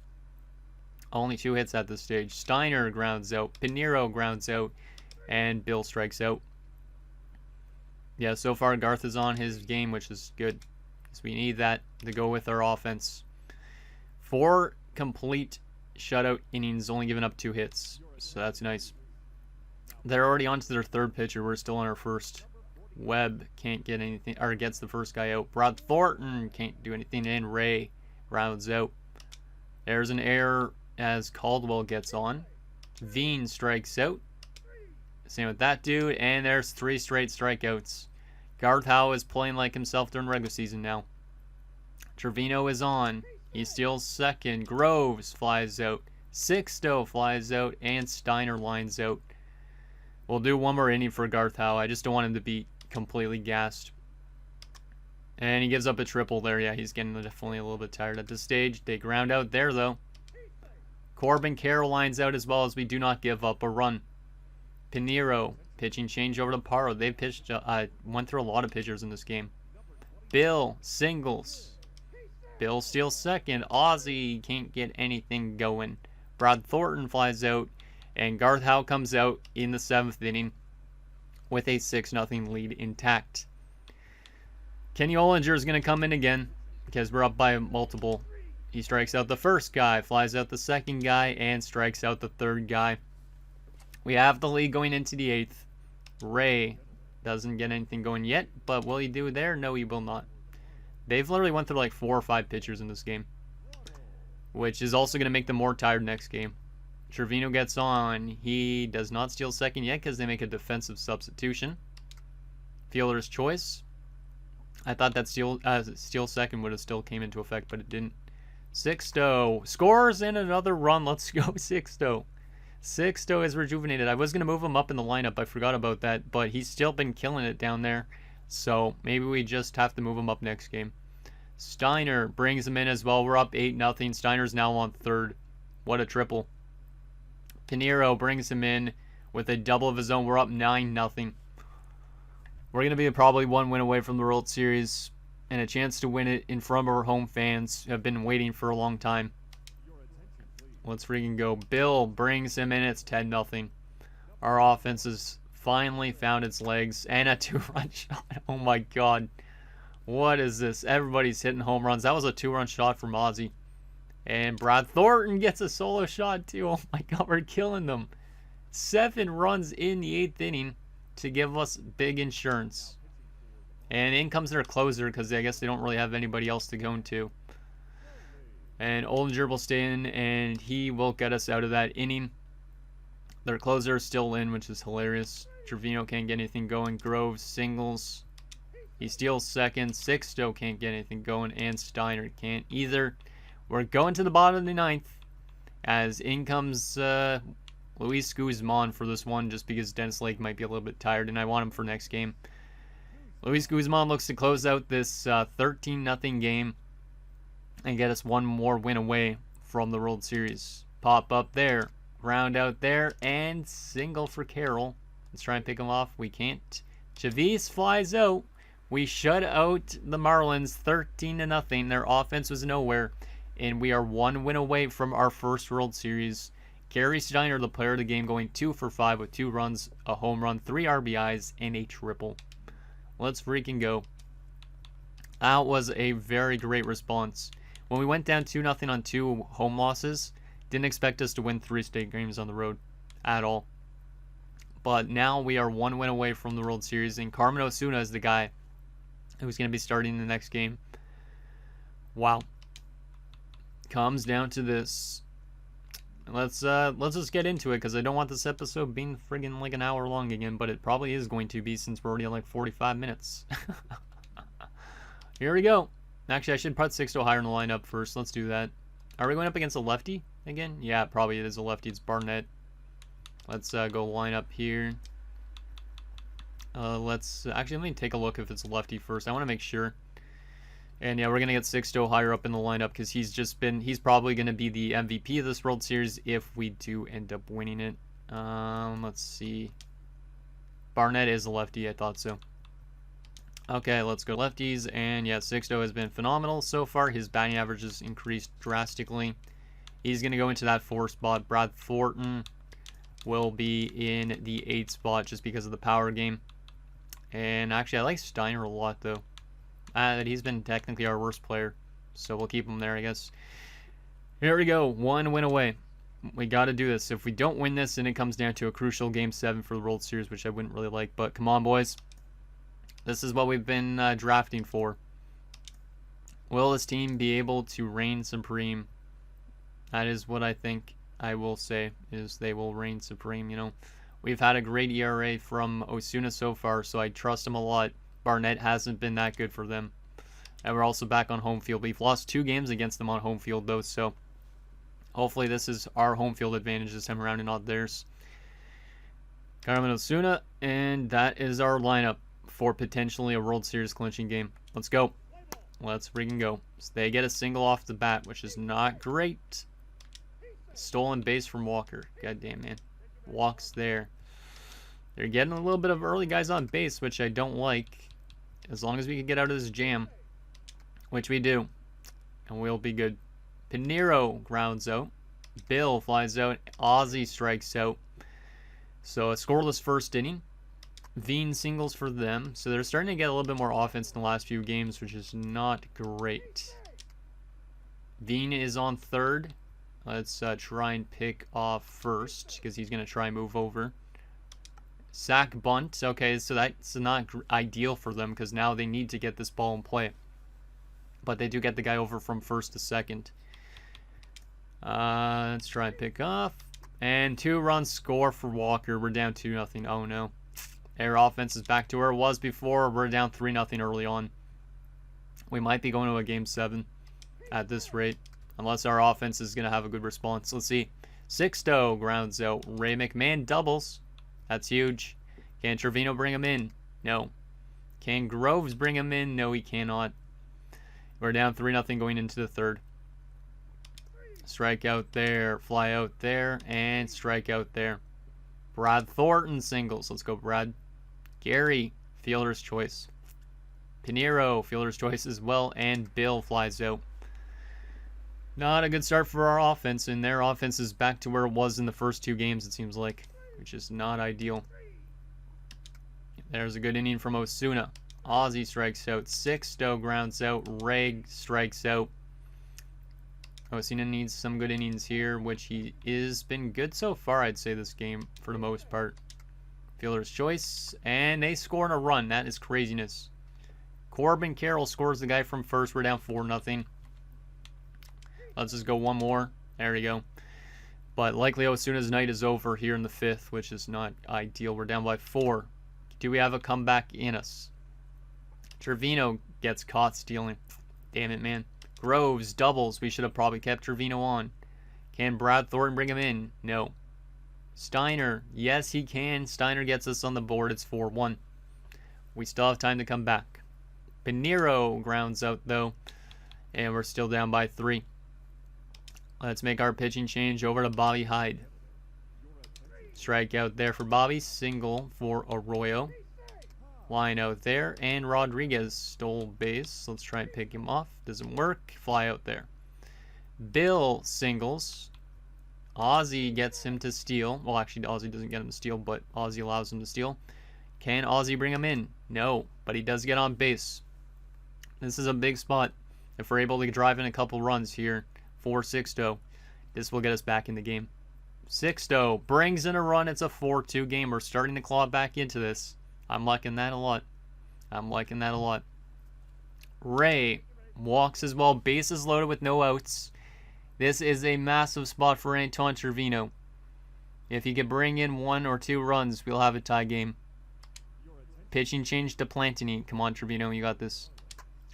Only 2 hits at this stage. Steiner grounds out. Pinheiro grounds out. And Bill strikes out. Yeah, so far Garth is on his game, which is good. Because we need that to go with our offense. 4 complete shutout innings, only giving up 2 hits. So that's nice. They're already on to their 3rd pitcher. We're still on our 1st. Webb can't get anything, or gets the first guy out. Brad Thornton can't do anything, and Ray rounds out. There's an error as Caldwell gets on. Veen strikes out. Same with that dude, and there's 3 straight strikeouts. Garth Howe is playing like himself during regular season now. Trevino is on. He steals second. Groves flies out. Sixto flies out, and Steiner lines out. We'll do one more inning for Garth Howe. I just don't want him to be completely gassed. And he gives up a triple there. Yeah, he's getting definitely a little bit tired at this stage. They ground out there, though. Corbin Carroll lines out as well as we do not give up a run. Pinheiro, pitching change over to Paro. They pitched, went through a lot of pitchers in this game. Bill, singles. Bill steals second. Ozzie can't get anything going. Brad Thornton flies out. And Garth Howe comes out in the 7th inning with a 6-0 lead intact. Kenny Ollinger is going to come in again because we're up by multiple. He strikes out the first guy, flies out the second guy, and strikes out the 3rd guy. We have the lead going into the 8th. Ray doesn't get anything going yet, but will he do there? No, he will not. They've literally went through like 4 or 5 pitchers in this game, which is also going to make them more tired next game. Trevino gets on. He does not steal second yet because they make a defensive substitution. Fielder's choice. I thought that steal second would have still came into effect, but it didn't. Sixto scores in another run. Let's go, Sixto. Sixto is rejuvenated. I was going to move him up in the lineup. I forgot about that, but he's still been killing it down there. So maybe we just have to move him up next game. Steiner brings him in as well. We're up 8-0. Steiner's now on 3rd. What a triple. Pinheiro brings him in with a double of his own. We're up 9-0. We're going to be probably 1 win away from the World Series and a chance to win it in front of our home fans who have been waiting for a long time. Let's freaking go. Bill brings him in. It's 10-0. Our offense has finally found its legs and a 2-run shot. Oh my God. What is this? Everybody's hitting home runs. That was a 2-run shot from Ozzie. And Brad Thornton gets a solo shot too. Oh my God, we're killing them. 7 runs in the 8th inning to give us big insurance. And in comes their closer because I guess they don't really have anybody else to go into. And Ollinger will stay in and he will get us out of that inning. Their closer is still in, which is hilarious. Trevino can't get anything going. Groves singles. He steals second. Sixto can't get anything going. And Steiner can't either. We're going to the bottom of the 9th as in comes Luis Guzman for this one just because Dennis Lake might be a little bit tired and I want him for next game. Luis Guzman looks to close out this 13-0 game and get us one more win away from the World Series. Pop up there, ground out there, and single for Carroll. Let's try and pick him off. We can't. Chavis flies out. We shut out the Marlins 13-0. Their offense was nowhere, and we are one win away from our first World Series. Gary Steiner, the player of the game, going 2 for 5 with 2 runs, a home run, 3 RBIs, and a triple. Let's freaking go. That was a very great response. When we went down 2-0 on 2 home losses, didn't expect us to win 3 straight games on the road at all. But now we are 1 win away from the World Series, and Carmen Osuna is the guy who's going to be starting the next game. Wow. Comes down to this. Let's just get into it, because I don't want this episode being friggin' like an hour long again, but it probably is going to be since we're already at like 45 minutes. Here we go. Actually, I should put Sixto higher in the lineup first. Let's do that. Are we going up against a lefty again? Yeah, probably it is a lefty. It's Barnett. Let's go line up here. Actually, let me take a look if it's a lefty first. I want to make sure. And yeah, we're going to get Sixto higher up in the lineup because he's probably going to be the MVP of this World Series if we do end up winning it. Let's see. Barnett is a lefty. I thought so. Okay, let's go lefties. And yeah, Sixto has been phenomenal so far. His batting average has increased drastically. He's going to go into that 4 spot. Brad Thornton will be in the 8 spot just because of the power game. And actually, I like Steiner a lot, though. He's been technically our worst player, so we'll keep him there, I guess. Here we go. 1 win away. We got to do this. If we don't win this, then it comes down to a crucial Game 7 for the World Series, which I wouldn't really like. But come on, boys. This is what we've been drafting for. Will this team be able to reign supreme? That is what I think I will say, is they will reign supreme. You know, we've had a great ERA from Osuna so far, so I trust him a lot. Barnett hasn't been that good for them. And we're also back on home field. We've lost 2 games against them on home field, though, so hopefully this is our home field advantage this time around and not theirs. Carmen Osuna, and that is our lineup for potentially a World Series clinching game. Let's go. Let's freaking go. So they get a single off the bat, which is not great. Stolen base from Walker. Goddamn, man. Walks there. They're getting a little bit of early guys on base, which I don't like. As long as we can get out of this jam, which we do, and we'll be good. Pinheiro grounds out. Bill flies out. Ozzy strikes out. So a scoreless first inning. Veen singles for them. So they're starting to get a little bit more offense in the last few games, which is not great. Veen is on third. Let's try and pick off first, because he's going to try and move over. Sack bunt. Okay, so that's not ideal for them because now they need to get this ball in play. But they do get the guy over from first to second. Let's try and pick off. And 2-run score for Walker. We're down 2-0. Oh no. Their offense is back to where it was before. We're down 3-0 early on. We might be going to a Game 7 at this rate. Unless our offense is going to have a good response. Let's see. Sixto grounds out. Ray McMahon doubles. That's huge. Can Trevino bring him in? No. Can Groves bring him in? No, he cannot. We're down 3-0 going into the third. Strike out there. Fly out there. And strike out there. Brad Thornton singles. Let's go, Brad. Gary, fielder's choice. Pinheiro, fielder's choice as well. And Bill flies out. Not a good start for our offense. And their offense is back to where it was in the first 2 games, it seems like. Which is not ideal. There's a good inning from Osuna. Ozzy strikes out. Sixto grounds out. Reg strikes out. Osuna needs some good innings here, which he is been good so far, I'd say, this game for the most part. Fielder's choice. And they score in a run. That is craziness. Corbin Carroll scores the guy from first. We're down 4-0. Let's just go one more. There we go. But likely Osuna's night is over here in the 5th, which is not ideal. We're down by 4. Do we have a comeback in us? Trevino gets caught stealing. Damn it, man. Groves doubles. We should have probably kept Trevino on. Can Brad Thornton bring him in? No. Steiner. Yes, he can. Steiner gets us on the board. It's 4-1. We still have time to come back. Pinero grounds out, though, and we're still down by 3. Let's make our pitching change over to Bobby Hyde. Strike out there for Bobby. Single for Arroyo. Line out there, and Rodriguez stole base. Let's try and pick him off. Doesn't work. Fly out there. Bill singles. Ozzy gets him to steal. Well, actually, Ozzy doesn't get him to steal, but Ozzy allows him to steal. Can Ozzy bring him in? No, but he does get on base. This is a big spot. If we're able to drive in a couple runs here for Sixto, this will get us back in the game. Sixto brings in a run. It's a 4-2 game. We're starting to claw back into this. I'm liking that a lot. I'm liking that a lot. Ray walks as well. Bases loaded with no outs. This is a massive spot for Anton Trevino. If he can bring in 1 or 2 runs, we'll have a tie game. Pitching change to Plantini. Come on, Trevino, you got this.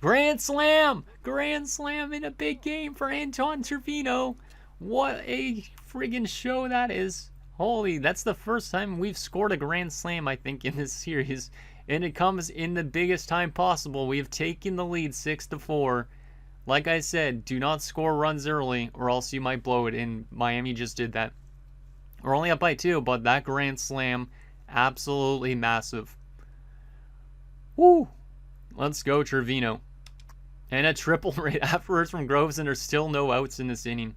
Grand slam! Grand slam in a big game for Anton Trevino. What a friggin' show that is. Holy, that's the first time we've scored a grand slam, I think, in this series. And it comes in the biggest time possible. We have taken the lead 6-4. Like I said, do not score runs early or else you might blow it. And Miami just did that. We're only up by 2, but that grand slam, absolutely massive. Woo! Let's go, Trevino. And a triple right afterwards from Groves, and there's still no outs in this inning.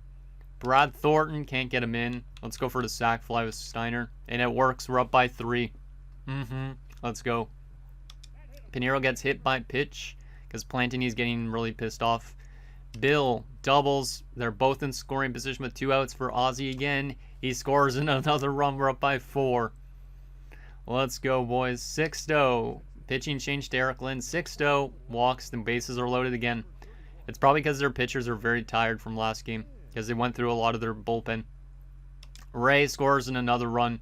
Brad Thornton can't get him in. Let's go for the sac fly with Steiner. And it works. We're up by 3. Let's go. Pinero gets hit by pitch because Plantini's getting really pissed off. Bill doubles. They're both in scoring position with 2 outs for Ozzy again. He scores in another run. We're up by 4. Let's go, boys. Sixto. Pitching change to Eric Lynn. Sixto walks. The bases are loaded again. It's probably because their pitchers are very tired from last game, because they went through a lot of their bullpen. Ray scores in another run.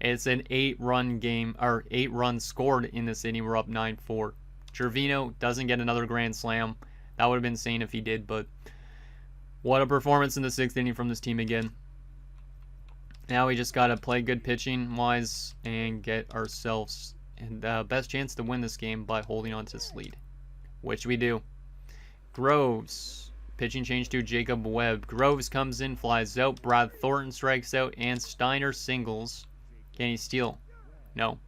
It's an 8-run game, or 8 runs scored in this inning. We're up 9-4. Trevino doesn't get another grand slam. That would have been insane if he did, but what a performance in the 6th inning from this team again. Now we just got to play good pitching-wise and get ourselves the best chance to win this game by holding on to this lead, which we do. Groves. Pitching change to Jacob Webb. Groves comes in, flies out. Brad Thornton strikes out, and Steiner singles. Can he steal? No.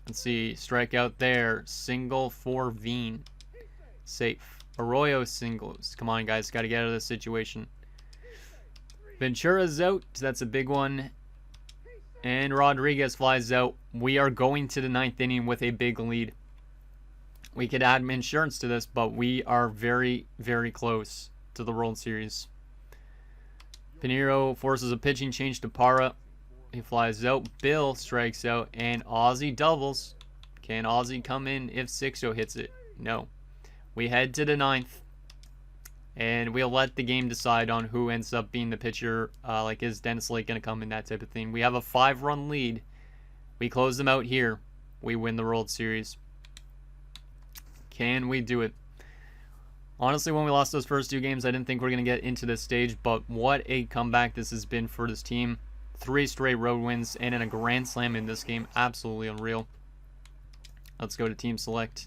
Let's see. Strikeout there. Single for Veen. Safe. Arroyo singles. Come on, guys. Got to get out of this situation. Ventura's out. That's a big one. And Rodriguez flies out. We are going to the 9th inning with a big lead. We could add insurance to this, but we are very, very close to the World Series. Pinero forces a pitching change to Parra. He flies out. Bill strikes out, and Ozzy doubles. Can Ozzy come in if Sixto hits it? No. We head to the 9th, and we'll let the game decide on who ends up being the pitcher. Like, is Dennis Lake going to come in, that type of thing. We have a 5-run lead. We close them out here. We win the World Series. Can we do it? Honestly, when we lost those first 2 games, I didn't think we were going to get into this stage, but what a comeback this has been for this team. 3 straight road wins and in a grand slam in this game. Absolutely unreal. Let's go to team select,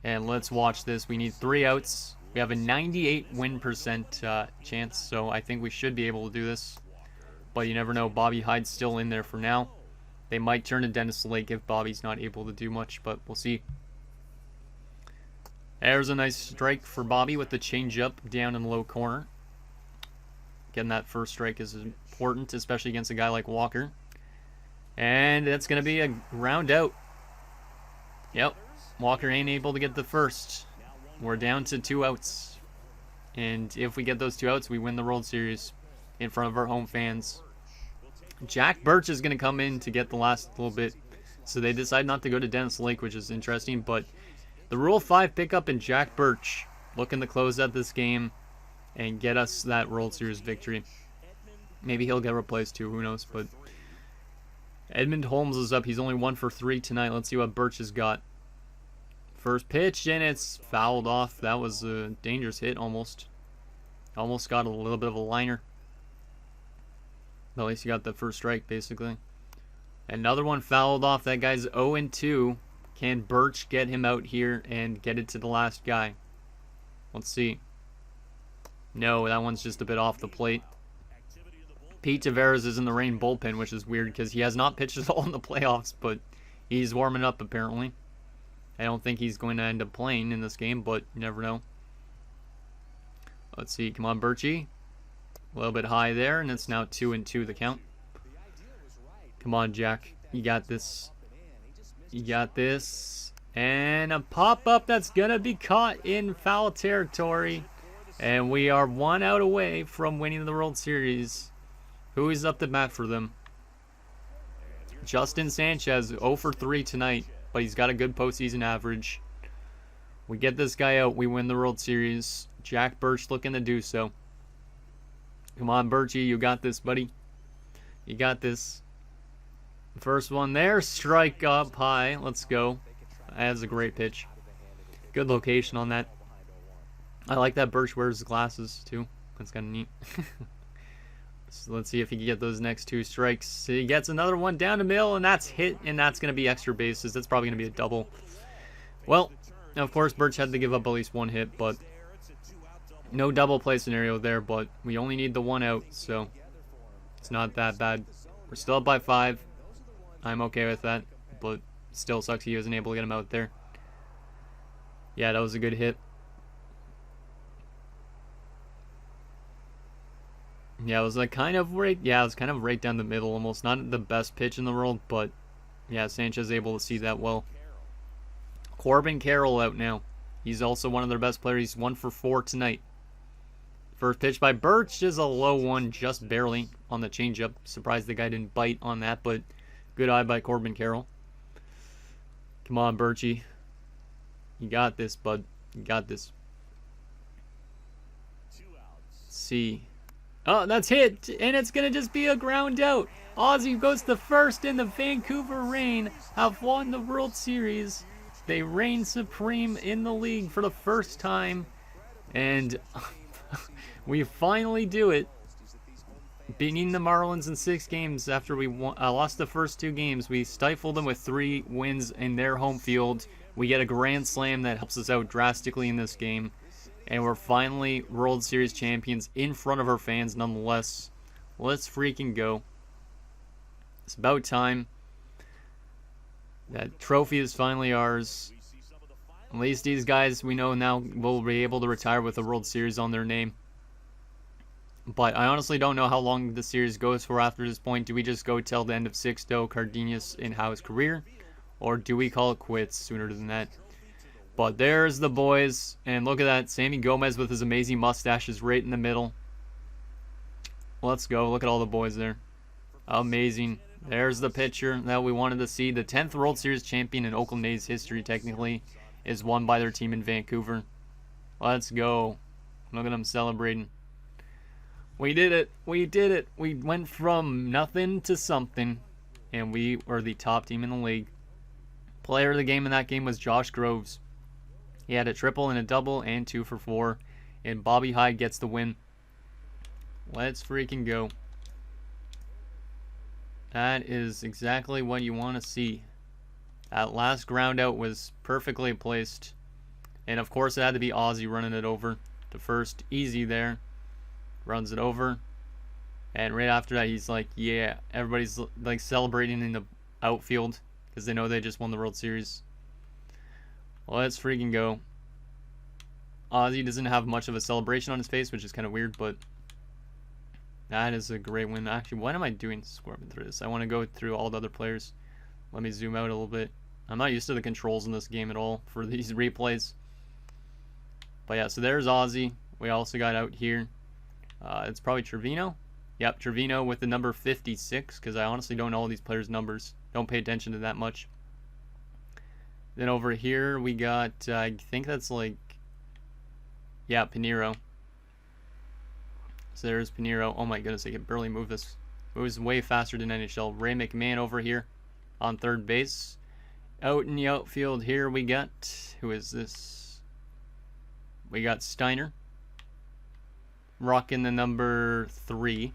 and let's watch this. We need 3 outs. We have a 98 win percent chance, so I think we should be able to do this. But you never know. Bobby Hyde's still in there for now. They might turn to Dennis Lake if Bobby's not able to do much, but we'll see. There's a nice strike for Bobby with the changeup down in the low corner. Getting that first strike is important, especially against a guy like Walker. And that's going to be a round out. Yep, Walker ain't able to get the first. We're down to 2 outs. And if we get those 2 outs, we win the World Series in front of our home fans. Jack Birch is going to come in to get the last little bit. So they decide not to go to Dennis Lake, which is interesting, but the Rule 5 pickup in Jack Birch looking to close out this game and get us that World Series victory. Maybe he'll get replaced too, who knows. But Edmund Holmes is up. He's only 1 for 3 tonight. Let's see what Birch has got. First pitch, and it's fouled off. That was a dangerous hit almost. Almost got a little bit of a liner. But at least you got the first strike, basically. Another one fouled off. That guy's 0-2. Can Birch get him out here and get it to the last guy? Let's see. No, that one's just a bit off the plate. Pete Tavares is in the Rain bullpen, which is weird because he has not pitched at all in the playoffs, but he's warming up apparently. I don't think he's going to end up playing in this game, but you never know. Let's see. Come on, Birchie. A little bit high there, and it's now 2-2 the count. Come on, Jack. You got this. You got this. And a pop-up that's going to be caught in foul territory. And we are 1 out away from winning the World Series. Who is up to bat for them? Justin Sanchez, 0 for 3 tonight, but he's got a good postseason average. We get this guy out, we win the World Series. Jack Birch looking to do so. Come on, Birchie, you got this, buddy. You got this. First one there, strike up high. Let's go. That's a great pitch. Good location on that. I like that Birch wears glasses, too. That's kind of neat. So let's see if he can get those next 2 strikes. He gets another one down the middle, and that's hit, and that's going to be extra bases. That's probably going to be a double. Well, of course, Birch had to give up at least 1 hit, but no double play scenario there, but we only need the 1 out, so it's not that bad. We're still up by 5. I'm okay with that, but still sucks he wasn't able to get him out there. Yeah, that was a good hit. Yeah, it was like kind of right. Yeah, it was kind of right down the middle, almost not the best pitch in the world, but yeah, Sanchez able to see that well. Corbin Carroll out now. He's also one of their best players. He's 1 for 4 tonight. First pitch by Birch is a low one, just barely on the changeup. Surprised the guy didn't bite on that, but good eye by Corbin Carroll. Come on, Birchie. You got this, bud. You got this. Let's see. Oh, that's hit, and it's going to just be a ground out. Ozzy goes to first, and the Vancouver Rain have won the World Series. They reign supreme in the league for the first time, and we finally do it. Beating the Marlins in 6 games after we lost the first 2 games. We stifled them with 3 wins in their home field. We get a grand slam that helps us out drastically in this game. And we're finally World Series champions in front of our fans nonetheless. Let's freaking go. It's about time. That trophy is finally ours. At least these guys we know now will be able to retire with a World Series on their name. But I honestly don't know how long the series goes for after this point. Do we just go till the end of Sixto, Cardenas, and Howe's career? Or do we call it quits sooner than that? But there's the boys. And look at that. Sammy Gomez with his amazing mustaches right in the middle. Let's go. Look at all the boys there. Amazing. There's the pitcher that we wanted to see. The 10th World Series champion in Oakland A's history, technically, is won by their team in Vancouver. Let's go. Look at them celebrating. We did it. We did it. We went from nothing to something. And we were the top team in the league. Player of the game in that game was Josh Groves. He had a triple and a double and 2 for 4. And Bobby Hyde gets the win. Let's freaking go. That is exactly what you want to see. That last ground out was perfectly placed. And of course it had to be Ozzy running it over to first. Easy there. Runs it over. And right after that he's like, yeah. Everybody's like celebrating in the outfield because they know they just won the World Series. Let's freaking go. Ozzy doesn't have much of a celebration on his face, which is kind of weird, but that is a great win. Actually, what am I doing scoring through this? I want to go through all the other players. Let me zoom out a little bit. I'm not used to the controls in this game at all for these replays. But yeah, so there's Ozzy. We also got out here. It's probably Trevino. Yep, Trevino with the number 56, because I honestly don't know all these players' numbers. Don't pay attention to that much. Then over here we got, I think that's like, yeah, Pinheiro. So there's Pinheiro. Oh my goodness, I can barely move this. Moves way faster than NHL. Ray McMahon over here on third base. Out in the outfield here we got, who is this? We got Steiner. Rocking the number 3.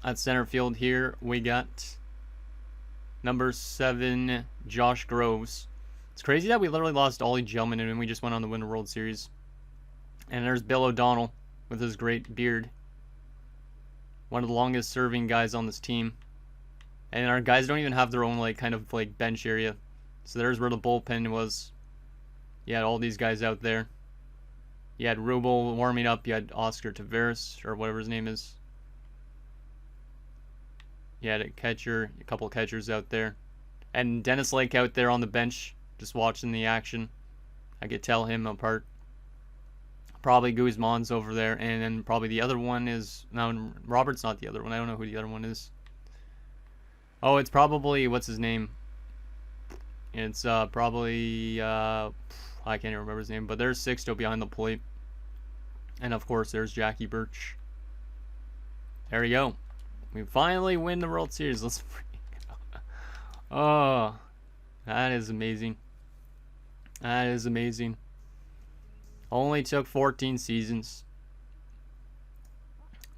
At center field here we got Number 7, Josh Groves. It's crazy that we literally lost Ollie Gellman and we just went on to win the World Series. And there's Bill O'Donnell with his great beard. One of the longest serving guys on this team. And our guys don't even have their own like kind of like bench area. So there's where the bullpen was. You had all these guys out there. You had Rubel warming up. You had Oscar Taveras, or whatever his name is. You had a catcher, a couple catchers out there. And Dennis Lake out there on the bench, just watching the action. I could tell him apart. Probably Guzman's over there. And then probably the other one is... No, Robert's not the other one. I don't know who the other one is. Oh, it's probably... What's his name? It's probably... I can't even remember his name. But there's Sixto behind the plate. And of course, there's Jackie Birch. There you go. We finally win the World Series. Let's freaking go. Oh, that is amazing. That is amazing. Only took 14 seasons.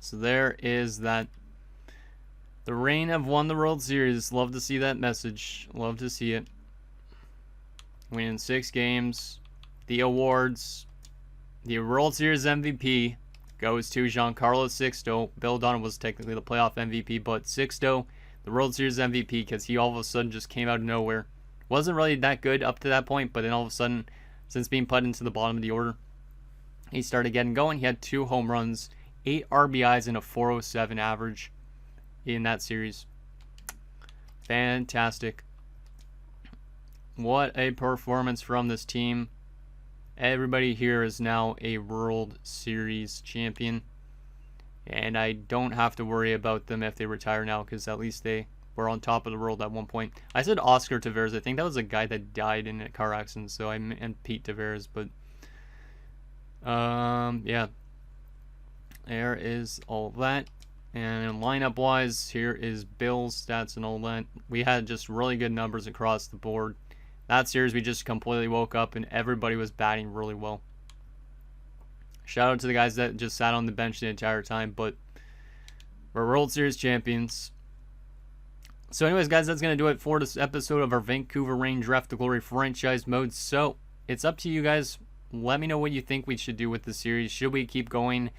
So there is that. The Reign have won the World Series. Love to see that message. Love to see it. Winning 6 games. The awards. The World Series MVP goes to Giancarlo Sixto. Bill O'Donnell was technically the playoff MVP, but Sixto, the World Series MVP, because he all of a sudden just came out of nowhere. Wasn't really that good up to that point, but then all of a sudden, since being put into the bottom of the order, he started getting going. He had 2 home runs, 8 RBIs, and a .407 average in that series. Fantastic. What a performance from this team. Everybody here is now a World Series champion. And I don't have to worry about them if they retire now, because at least they were on top of the world at one point. I said Oscar Taveras. I think that was a guy that died in a car accident, so I meant Pete Taveras. But, yeah. There is all that. And lineup-wise, here is Bill's stats and all that. We had just really good numbers across the board. That series, we just completely woke up and everybody was batting really well. Shout out to the guys that just sat on the bench the entire time, but we're World Series champions. So anyways, guys, that's going to do it for this episode of our Vancouver Reign Draft to Glory franchise mode. So it's up to you guys. Let me know what you think we should do with the series. Should we keep going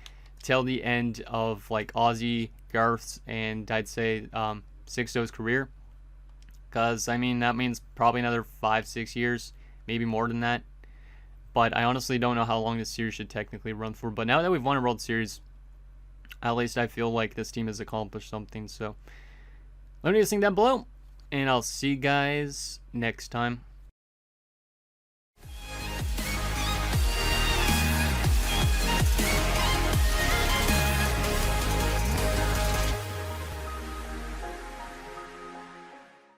till the end of like Ozzy, Garth's, and I'd say Sixto's career? Because, I mean, that means probably another 5-6 years, maybe more than that. But I honestly don't know how long this series should technically run for. But now that we've won a World Series, at least I feel like this team has accomplished something. So, let me know what you think down below. And I'll see you guys next time.